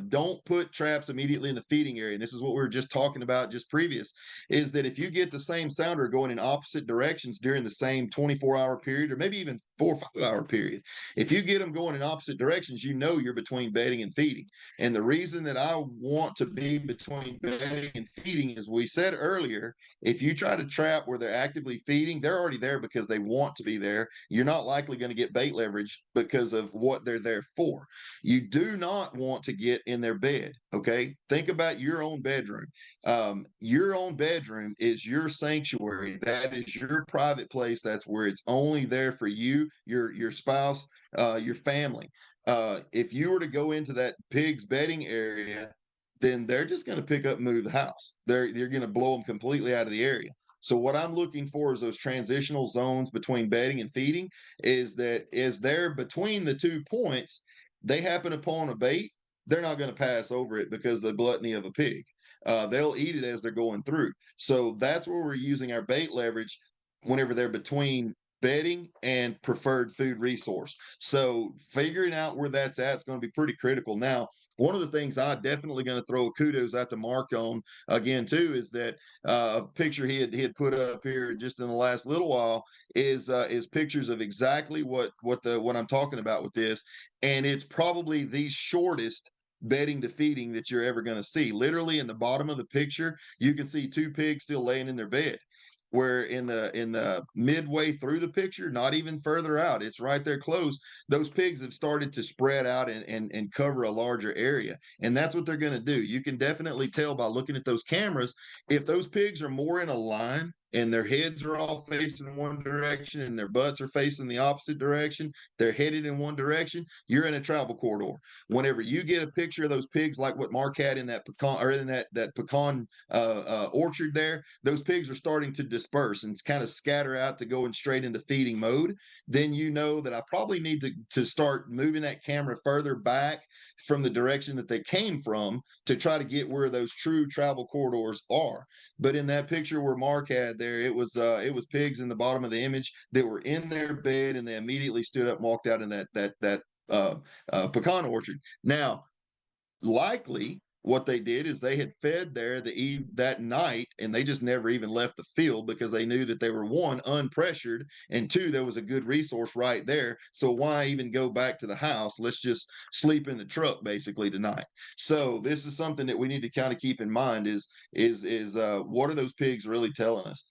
Don't put traps immediately in the feeding area. And this is what we were just talking about just previous, is that if you get the same sounder going in opposite directions during the same 24-hour period, or maybe even 4 or 5 hour period, if you get them going in opposite directions, you know you're between bedding and feeding. And the reason that I want to be between bedding and feeding is, we said earlier, if you try to trap where they're actively feeding, they're already there because they want to be there. You're not likely going to get bait leverage because of what they're there for. You do not want to get in their bed. Okay. Think about your own bedroom. Your own bedroom is your sanctuary. That is your private place. That's where it's only there for you, your spouse, your family. If you were to go into that pig's bedding area, then they're just going to pick up and move the house. You're going to blow them completely out of the area. So what I'm looking for is those transitional zones between bedding and feeding, is that as they're between the 2 points, they happen upon a bait, they're not going to pass over it because of the gluttony of a pig. They'll eat it as they're going through. So that's where we're using our bait leverage whenever they're between bedding and preferred food resource. So figuring out where that's at is going to be pretty critical. Now, one of the things I definitely going to throw kudos out to Mark on again too is that a picture he had put up here just in the last little while is pictures of exactly what I'm talking about with this, and it's probably the shortest bedding to feeding that you're ever going to see. Literally in the bottom of the picture, you can see 2 pigs still laying in their bed, where in the midway through the picture, not even further out, it's right there close, those pigs have started to spread out and cover a larger area. And that's what they're going to do. You can definitely tell by looking at those cameras, if those pigs are more in a line and their heads are all facing one direction and their butts are facing the opposite direction, they're headed in one direction, you're in a travel corridor. Whenever you get a picture of those pigs like what Mark had in that pecan, or in that pecan orchard there, those pigs are starting to disperse and kind of scatter out to going straight into feeding mode. Then you know that I probably need to start moving that camera further back from the direction that they came from to try to get where those true travel corridors are. But in that picture where Mark had there, it was pigs in the bottom of the image that were in their bed, and they immediately stood up and walked out in that pecan orchard. Now, likely what they did is they had fed there that night, and they just never even left the field because they knew that they were, one, unpressured, and two, there was a good resource right there. So why even go back to the house? Let's just sleep in the truck basically tonight. So this is something that we need to kind of keep in mind, is what are those pigs really telling us?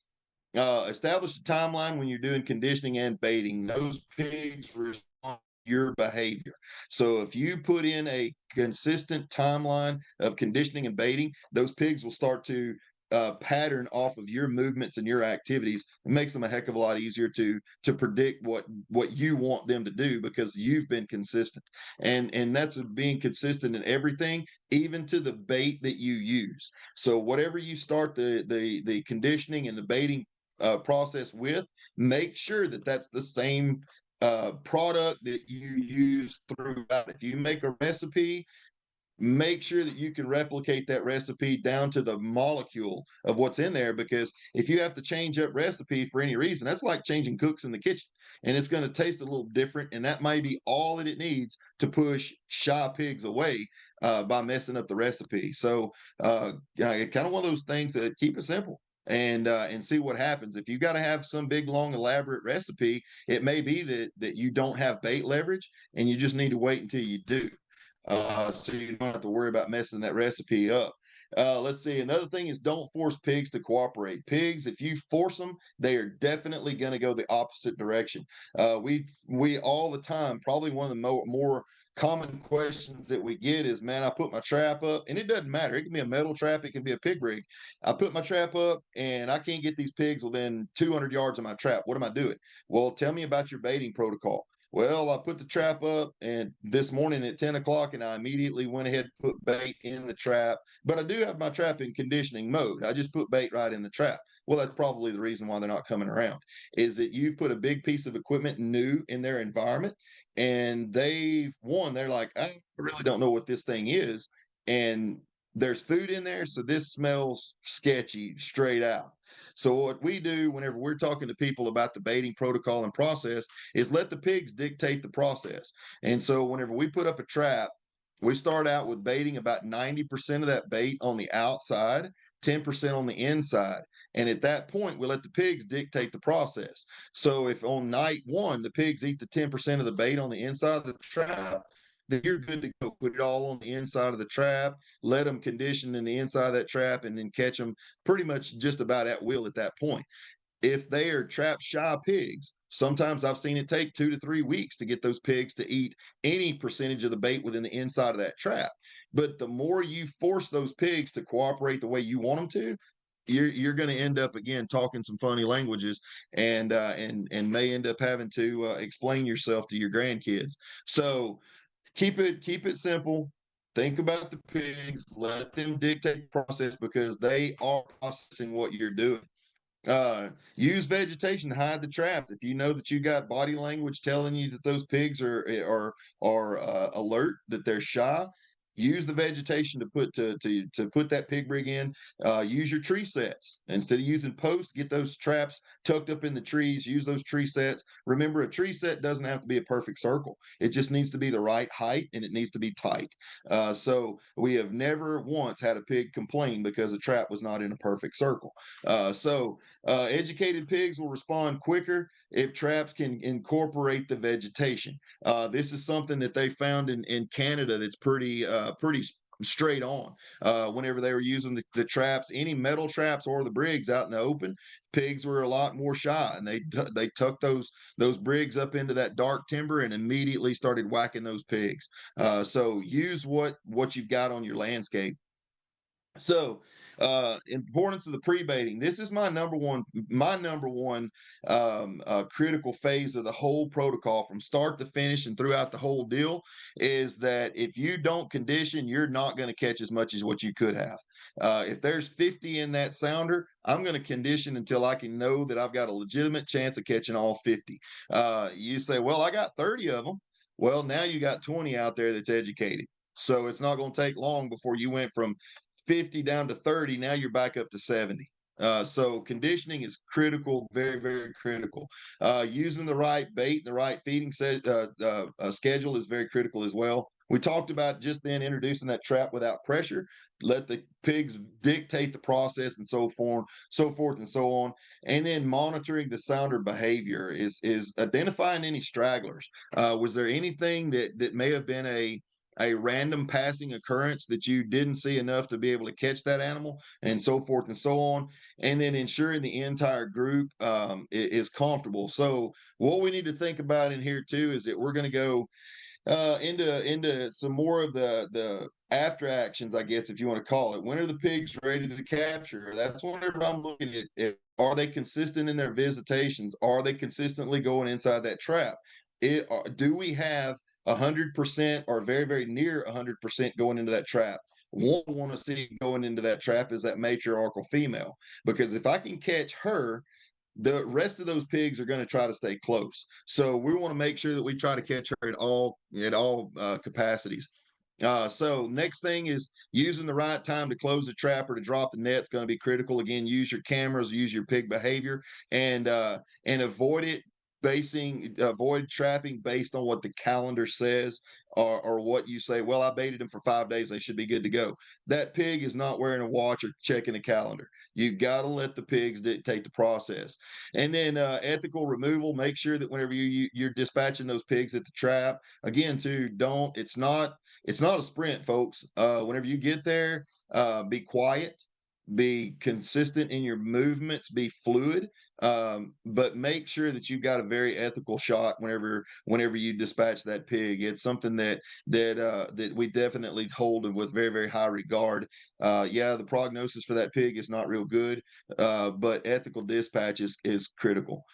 Establish a timeline when you're doing conditioning and baiting. Those pigs respond to your behavior. So if you put in a consistent timeline of conditioning and baiting, those pigs will start to pattern off of your movements and your activities. It makes them a heck of a lot easier to predict what you want them to do because you've been consistent. And that's being consistent in everything, even to the bait that you use. So whatever you start the conditioning and the baiting process with, make sure that that's the same product that you use throughout. If you make a recipe, make sure that you can replicate that recipe down to the molecule of what's in there, because if you have to change up recipe for any reason, that's like changing cooks in the kitchen, and it's going to taste a little different, and that may be all that it needs to push shy pigs away by messing up the recipe. So kind of one of those things that keep it simple and see what happens. If you got to have some big long elaborate recipe, it may be that you don't have bait leverage and you just need to wait until you do, so you don't have to worry about messing that recipe up. Let's see. Another thing is, don't force pigs to cooperate. Pigs, if you force them, they are definitely going to go the opposite direction. We all the time, probably one of the more common questions that we get is, man, I put my trap up, and it doesn't matter. It can be a metal trap, it can be a pig rig. I put my trap up and I can't get these pigs within 200 yards of my trap. What am I doing? Well, tell me about your baiting protocol. Well, I put the trap up and this morning at 10 o'clock, and I immediately went ahead and put bait in the trap. But I do have my trap in conditioning mode. I just put bait right in the trap. Well, that's probably the reason why they're not coming around, is that you've put a big piece of equipment new in their environment, and they're like, I really don't know what this thing is. And there's food in there, so this smells sketchy straight out. So what we do whenever we're talking to people about the baiting protocol and process is let the pigs dictate the process. And so whenever we put up a trap, we start out with baiting about 90% of that bait on the outside, 10% on the inside. And at that point, we let the pigs dictate the process. So if on night one, the pigs eat the 10% of the bait on the inside of the trap, then you're good to go. Put it all on the inside of the trap, let them condition in the inside of that trap, and then catch them pretty much just about at will at that point. If they are trap shy pigs, sometimes I've seen it take 2 to 3 weeks to get those pigs to eat any percentage of the bait within the inside of that trap. But the more you force those pigs to cooperate the way you want them to, you're going to end up again talking some funny languages, and may end up having to explain yourself to your grandkids. So keep it simple. Think about the pigs. Let them dictate the process because they are processing what you're doing. Use vegetation to hide the traps. If you know that you got body language telling you that those pigs are alert, that they're shy, use the vegetation to put that pig rig in. Use your tree sets instead of using posts. Get those traps tucked up in the trees. Use those tree sets. Remember, a tree set doesn't have to be a perfect circle. It just needs to be the right height, and it needs to be tight. So we have never once had a pig complain because a trap was not in a perfect circle. Educated pigs will respond quicker if traps can incorporate the vegetation. This is something that they found in Canada that's pretty straight on. Whenever they were using the traps, any metal traps or the brigs out in the open, pigs were a lot more shy, and they tucked those brigs up into that dark timber and immediately started whacking those pigs. So use what you've got on your landscape. So, importance of the pre-baiting. This is my number one critical phase of the whole protocol from start to finish and throughout the whole deal is that if you don't condition, you're not going to catch as much as what you could have. If there's 50 in that sounder, I'm going to condition until I can know that I've got a legitimate chance of catching all 50. You say, well, I got 30 of them. Well, now you got 20 out there that's educated. So it's not going to take long before you went from 50 down to 30. Now you're back up to 70. So conditioning is critical, very, very critical. Using the right bait, the right feeding schedule is very critical as well. We talked about just then introducing that trap without pressure. Let the pigs dictate the process, and so forth and so on. And then monitoring the sounder behavior is identifying any stragglers. Was there anything that may have been a random passing occurrence that you didn't see enough to be able to catch that animal, and so forth and so on, and then ensuring the entire group is comfortable. So what we need to think about in here too is that we're going to go into some more of the after actions, I guess, if you want to call it. When are the pigs ready to capture? That's whenever I'm looking at are they consistent in their visitations? Are they consistently going inside that trap? Do we have 100% or very, very near 100% going into that trap? One I want to see going into that trap is that matriarchal female, because if I can catch her, the rest of those pigs are going to try to stay close. So we want to make sure that we try to catch her at all capacities. So next thing is using the right time to close the trap or to drop the net is going to be critical. Again, use your cameras, use your pig behavior, and avoid trapping based on what the calendar says, or what you say. Well, I baited them for 5 days; they should be good to go. That pig is not wearing a watch or checking a calendar. You've got to let the pigs dictate the process. And then ethical removal. Make sure that whenever you're dispatching those pigs at the trap, again, too, don't. It's not a sprint, folks. Whenever you get there, be quiet, be consistent in your movements, be fluid. But make sure that you've got a very ethical shot whenever you dispatch that pig. It's something that we definitely hold with very, very high regard. Yeah, the prognosis for that pig is not real good, but ethical dispatch is critical.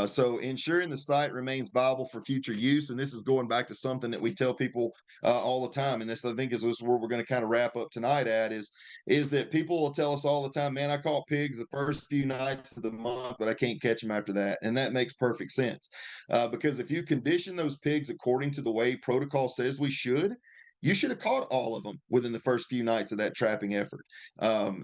So ensuring the site remains viable for future use, and this is going back to something that we tell people all the time, and this I think is where we're going to kind of wrap up tonight at is that people will tell us all the time, man, I caught pigs the first few nights of the month, but I can't catch them after that, and that makes perfect sense because if you condition those pigs according to the way protocol says we should. You should have caught all of them within the first few nights of that trapping effort.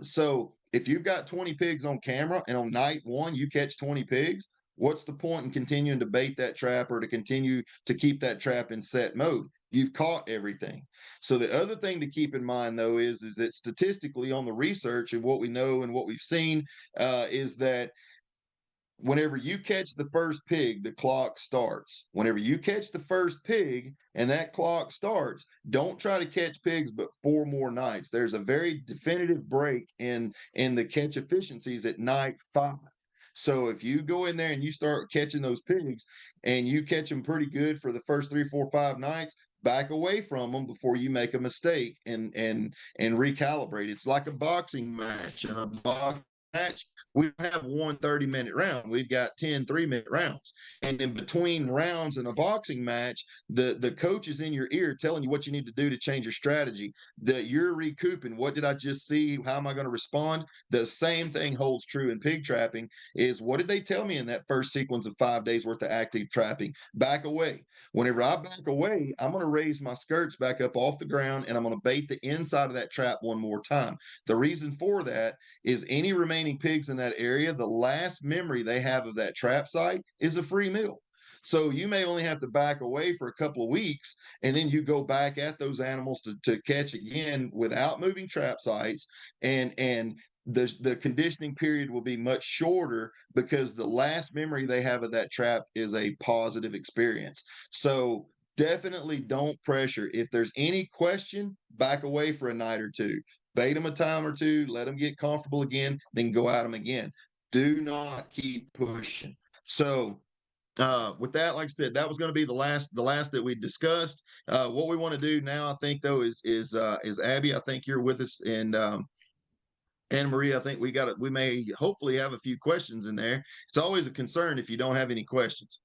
So if you've got 20 pigs on camera and on night one you catch 20 pigs, what's the point in continuing to bait that trap or to continue to keep that trap in set mode? You've caught everything. So the other thing to keep in mind, though, is that statistically on the research of what we know and what we've seen, is that whenever you catch the first pig, the clock starts. Whenever you catch the first pig and that clock starts, don't try to catch pigs but 4 more nights. There's a very definitive break in the catch efficiencies at night 5. So if you go in there and you start catching those pigs and you catch them pretty good for the first 3, 4, 5 nights, back away from them before you make a mistake and recalibrate. It's like a boxing match. In a boxing match, we have one 30-minute round. We've got 10 3-minute rounds. And in between rounds in a boxing match, the coach is in your ear telling you what you need to do to change your strategy. That you're recouping. What did I just see? How am I going to respond? The same thing holds true in pig trapping is what did they tell me in that first sequence of 5 days worth of active trapping? Back away. Whenever I back away, I'm going to raise my skirts back up off the ground and I'm going to bait the inside of that trap one more time. The reason for that is any remaining pigs in that area, the last memory they have of that trap site is a free meal. So you may only have to back away for a couple of weeks, and then you go back at those animals to catch again without moving trap sites, and the conditioning period will be much shorter because the last memory they have of that trap is a positive experience. So definitely don't pressure. If there's any question, back away for a night or two. Bait them a time or two, let them get comfortable again, then go at them again. Do not keep pushing. So with that, like I said, that was going to be the last that we discussed. What we want to do now, I think, though, is Abby. I think you're with us, and Anna Marie. I think we may hopefully have a few questions in there. It's always a concern if you don't have any questions.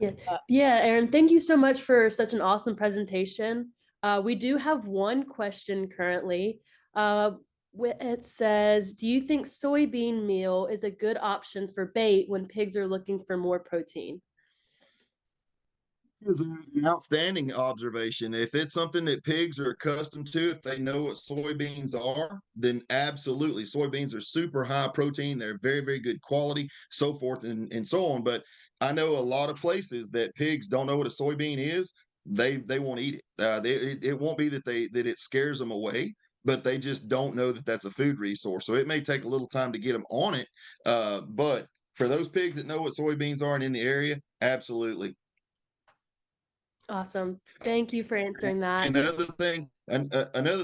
Yeah, yeah, Aaron, thank you so much for such an awesome presentation. We do have one question currently. It says, do you think soybean meal is a good option for bait when pigs are looking for more protein? Is an outstanding observation. If it's something that pigs are accustomed to, if they know what soybeans are, then absolutely. Soybeans are super high protein. They're very, very good quality, so forth and so on. But I know a lot of places that pigs don't know what a soybean is. They won't eat it. It won't be that it scares them away, but they just don't know that that's a food resource. So it may take a little time to get them on it. But for those pigs that know what soybeans are and in the area, absolutely. Awesome. Thank you for answering that. Another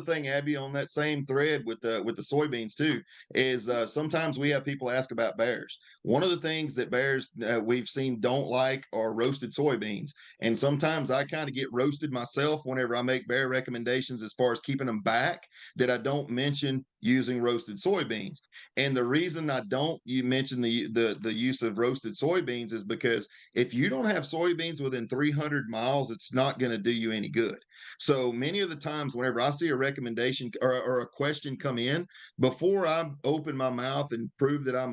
thing, Abby, on that same thread with the soybeans too, is sometimes we have people ask about bears. One of the things that bears we've seen don't like are roasted soybeans, and sometimes I kind of get roasted myself whenever I make bear recommendations as far as keeping them back. That I don't mention using roasted soybeans, and the reason I don't you mention the use of roasted soybeans is because if you don't have soybeans within 300 miles, it's not going to do you any good. So many of the times, whenever I see a recommendation or a question come in, before I open my mouth and prove that I'm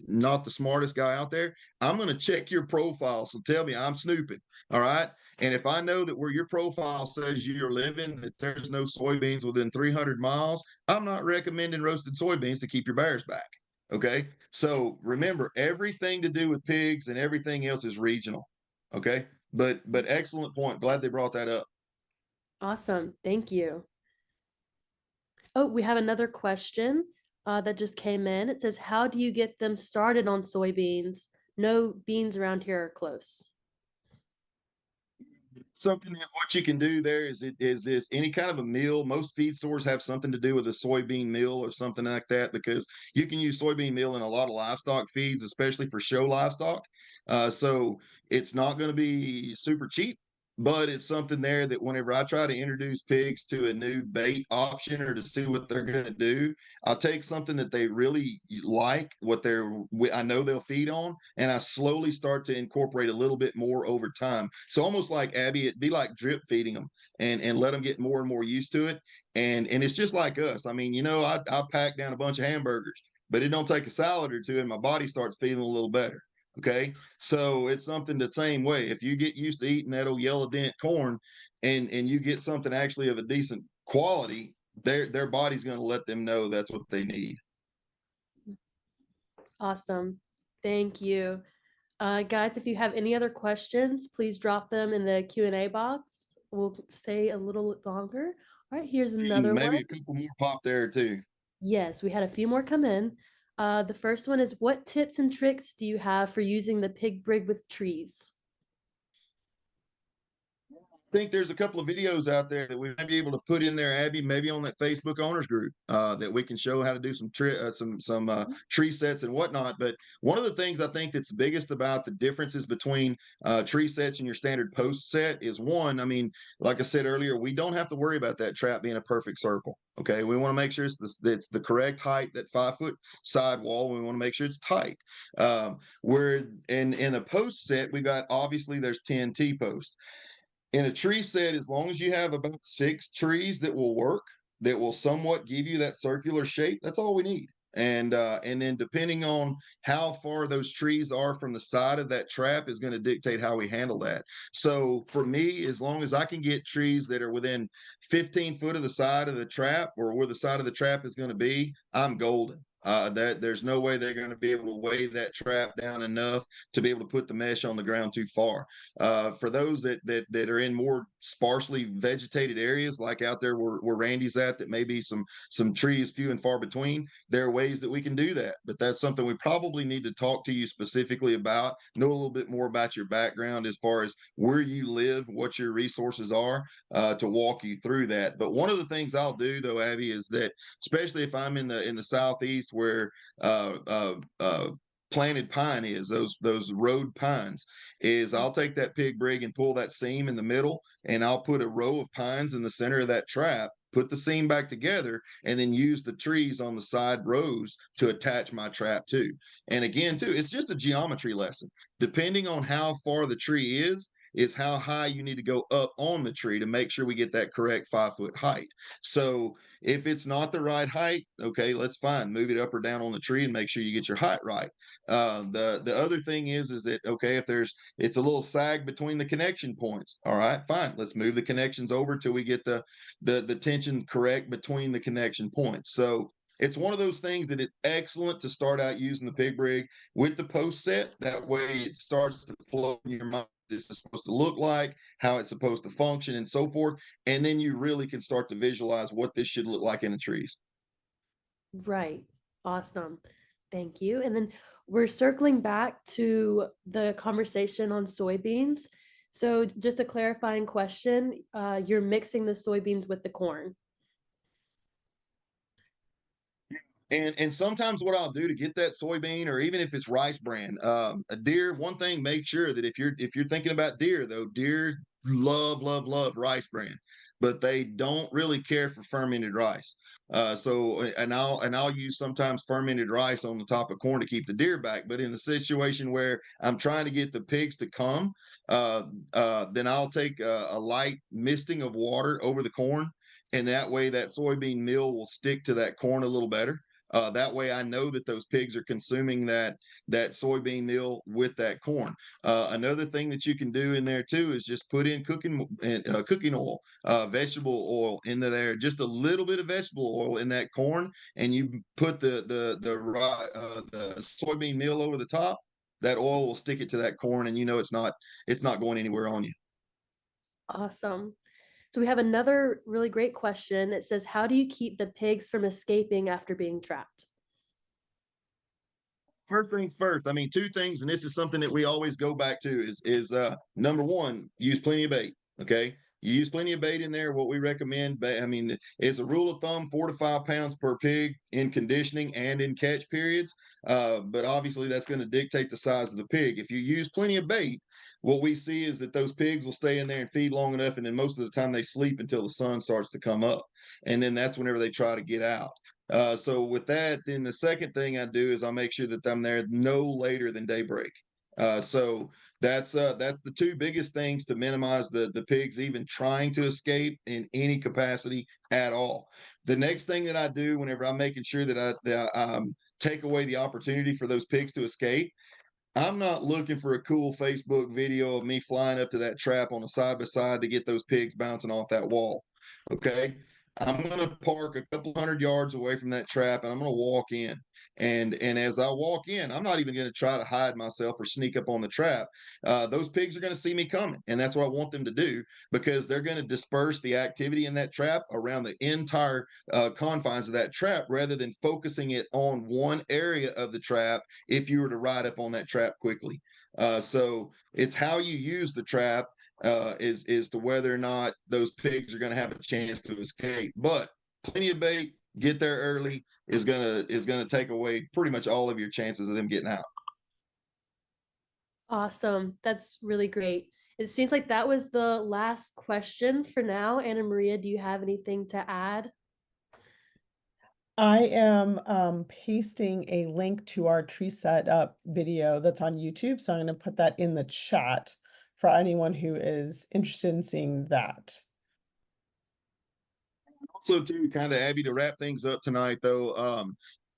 not the smartest guy out there, I'm going to check your profile. So tell me I'm snooping. All right. And if I know that where your profile says you're living, that there's no soybeans within 300 miles, I'm not recommending roasted soybeans to keep your bears back. Okay. So remember, everything to do with pigs and everything else is regional. Okay. But excellent point. Glad they brought that up. Awesome. Thank you. Oh, we have another question that just came in. It says, how do you get them started on soybeans? No beans around here are close. Something that what you can do there is this any kind of a meal. Most feed stores have something to do with a soybean meal or something like that, because you can use soybean meal in a lot of livestock feeds, especially for show livestock. So it's not going to be super cheap, but it's something there that whenever I try to introduce pigs to a new bait option or to see what they're going to do, I'll take something that they really like, I know they'll feed on, and I slowly start to incorporate a little bit more over time. So almost like Abby, it'd be like drip feeding them and let them get more and more used to it. And it's just like us. I mean, I pack down a bunch of hamburgers, but it don't take a salad or two, and my body starts feeling a little better. Okay, so it's something the same way. If you get used to eating that old yellow dent corn, and you get something actually of a decent quality, their body's going to let them know that's what they need. Awesome. Thank you. Guys, if you have any other questions, please drop them in the Q&A box. We'll stay a little longer. All right, here's another Maybe one. a couple more pop there too. Yes, we had a few more come in. The first one is, what tips and tricks do you have for using the pig brig with trees? Think there's a couple of videos out there that we might be able to put in there, Abby, maybe on that Facebook owners group, that we can show how to do some tree sets and whatnot. But one of the things I think that's biggest about the differences between tree sets and your standard post set is, one, I mean, like I said earlier, we don't have to worry about that trap being a perfect circle. Okay, we want to make sure it's the correct height, that 5-foot sidewall. We want to make sure it's tight. We're in a post set, we got, obviously there's 10 T posts. In a tree set, as long as you have about 6 trees that will work, that will somewhat give you that circular shape, that's all we need. And then depending on how far those trees are from the side of that trap is going to dictate how we handle that. So for me, as long as I can get trees that are within 15 foot of the side of the trap, or where the side of the trap is going to be, I'm golden. That there's no way they're going to be able to weigh that trap down enough to be able to put the mesh on the ground too far. For those that are in more sparsely vegetated areas, like out there where Randy's at, that may be some trees few and far between, there are ways that we can do that. But that's something we probably need to talk to you specifically about, know a little bit more about your background as far as where you live, what your resources are, to walk you through that. But one of the things I'll do though, Abby, is that especially if I'm in the southeast where planted pine is, those road pines, is I'll take that pig brig and pull that seam in the middle, and I'll put a row of pines in the center of that trap, put the seam back together, and then use the trees on the side rows to attach my trap to. And again, too, it's just a geometry lesson. Depending on how far the tree is how high you need to go up on the tree to make sure we get that correct 5-foot height. So if it's not the right height, okay, let's fine, move it up or down on the tree and make sure you get your height right. The other thing is that, okay, if it's a little sag between the connection points, all right, fine, let's move the connections over till we get the tension correct between the connection points. So it's one of those things that it's excellent to start out using the pig brig with the post set. That way it starts to flow in your mind. This is supposed to look like, how it's supposed to function, and so forth. And then you really can start to visualize what this should look like in the trees. Right. Awesome. Thank you. And then we're circling back to the conversation on soybeans. So just a clarifying question, you're mixing the soybeans with the corn. And sometimes what I'll do to get that soybean, or even if it's rice bran, a deer, one thing, make sure that if you're thinking about deer though, deer love rice bran, but they don't really care for fermented rice. And I'll use sometimes fermented rice on the top of corn to keep the deer back. But in a situation where I'm trying to get the pigs to come, then I'll take a light misting of water over the corn, and that way that soybean meal will stick to that corn a little better. That way I know that those pigs are consuming that soybean meal with that corn. Another thing that you can do in there too is just put in cooking oil, vegetable oil into there, just a little bit of vegetable oil in that corn, and you put the soybean meal over the top. That oil will stick it to that corn, and it's not going anywhere on you. Awesome. So we have another really great question. It says, how do you keep the pigs from escaping after being trapped? First things first. I mean, two things, and this is something that we always go back to is number one, use plenty of bait. Okay. You use plenty of bait in there. What we recommend, I mean, it's a rule of thumb, 4 to 5 pounds per pig in conditioning and in catch periods. But obviously, that's going to dictate the size of the pig. If you use plenty of bait, what we see is that those pigs will stay in there and feed long enough, and then most of the time they sleep until the sun starts to come up, and then that's whenever they try to get out. So with that, then the second thing I do is I make sure that I'm there no later than daybreak. So that's the two biggest things to minimize the pigs even trying to escape in any capacity at all. The next thing that I do whenever I'm making sure that I take away the opportunity for those pigs to escape, I'm not looking for a cool Facebook video of me flying up to that trap on a side by side to get those pigs bouncing off that wall. Okay. I'm going to park a couple 100 yards away from that trap and I'm going to walk in. And as I walk in, I'm not even going to try to hide myself or sneak up on the trap. Those pigs are going to see me coming. And that's what I want them to do, because they're going to disperse the activity in that trap around the entire confines of that trap rather than focusing it on one area of the trap if you were to ride up on that trap quickly. So it's how you use the trap is to whether or not those pigs are going to have a chance to escape. But plenty of bait, get there early is gonna take away pretty much all of your chances of them getting out. Awesome. That's really great. It seems like that was the last question for now. Anna Maria, do you have anything to add? I am pasting a link to our tree setup video that's on YouTube. So I'm going to put that in the chat for anyone who is interested in seeing that. Also, too, kind of Abby, to wrap things up tonight, though,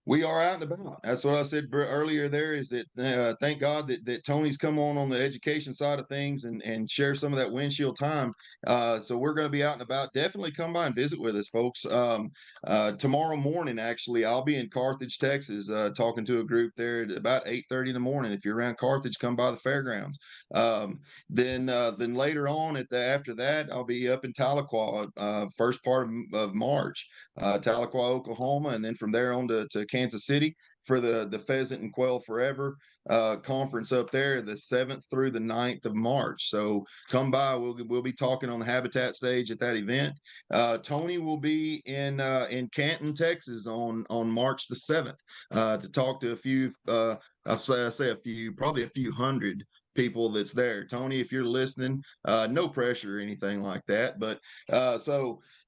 we are out and about. That's what I said earlier. There is that. Thank God that Tony's come on the education side of things and share some of that windshield time. So we're going to be out and about. Definitely come by and visit with us, folks. Tomorrow morning, actually, I'll be in Carthage, Texas, talking to a group there at about 8:30 in the morning. If you're around Carthage, come by the fairgrounds. Then later on after that, I'll be up in Tahlequah, first part of March, Tahlequah, Oklahoma, and then from there on to Kansas City for the Pheasant and Quail Forever conference up there, the 7th through the 9th of March. So come by. We'll be talking on the habitat stage at that event. Tony will be in Canton, Texas on March the 7th to talk to a few. I say a few, probably a few hundred people that's there. Tony, if you're listening, no pressure or anything like that. But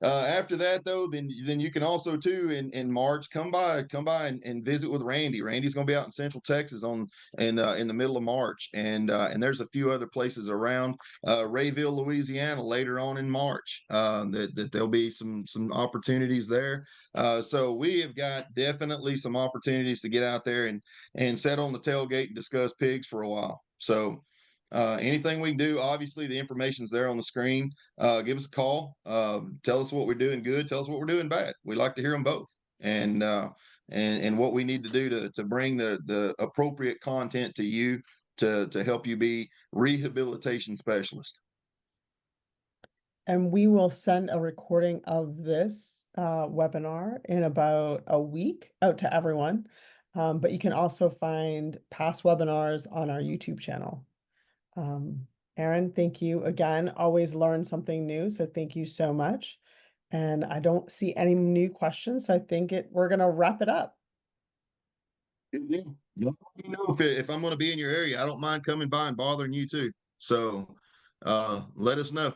after that, though, then you can also too in March come by and visit with Randy. Randy's going to be out in Central Texas in the middle of March, and there's a few other places around Rayville, Louisiana, later on in March. That there'll be some opportunities there. So we have got definitely some opportunities to get out there and sit on the tailgate and discuss pigs for a while. So anything we can do, obviously the information's there on the screen. Give us a call. Tell us what we're doing good. Tell us what we're doing bad. We like to hear them both. And what we need to do to bring the appropriate content to you to help you be rehabilitation specialist. And we will send a recording of this webinar in about a week out to everyone. But you can also find past webinars on our YouTube channel. Aaron, thank you again. Always learn something new. So thank you so much. And I don't see any new questions. So I think we're going to wrap it up. Yeah. Let me know if I'm going to be in your area. I don't mind coming by and bothering you too. So let us know.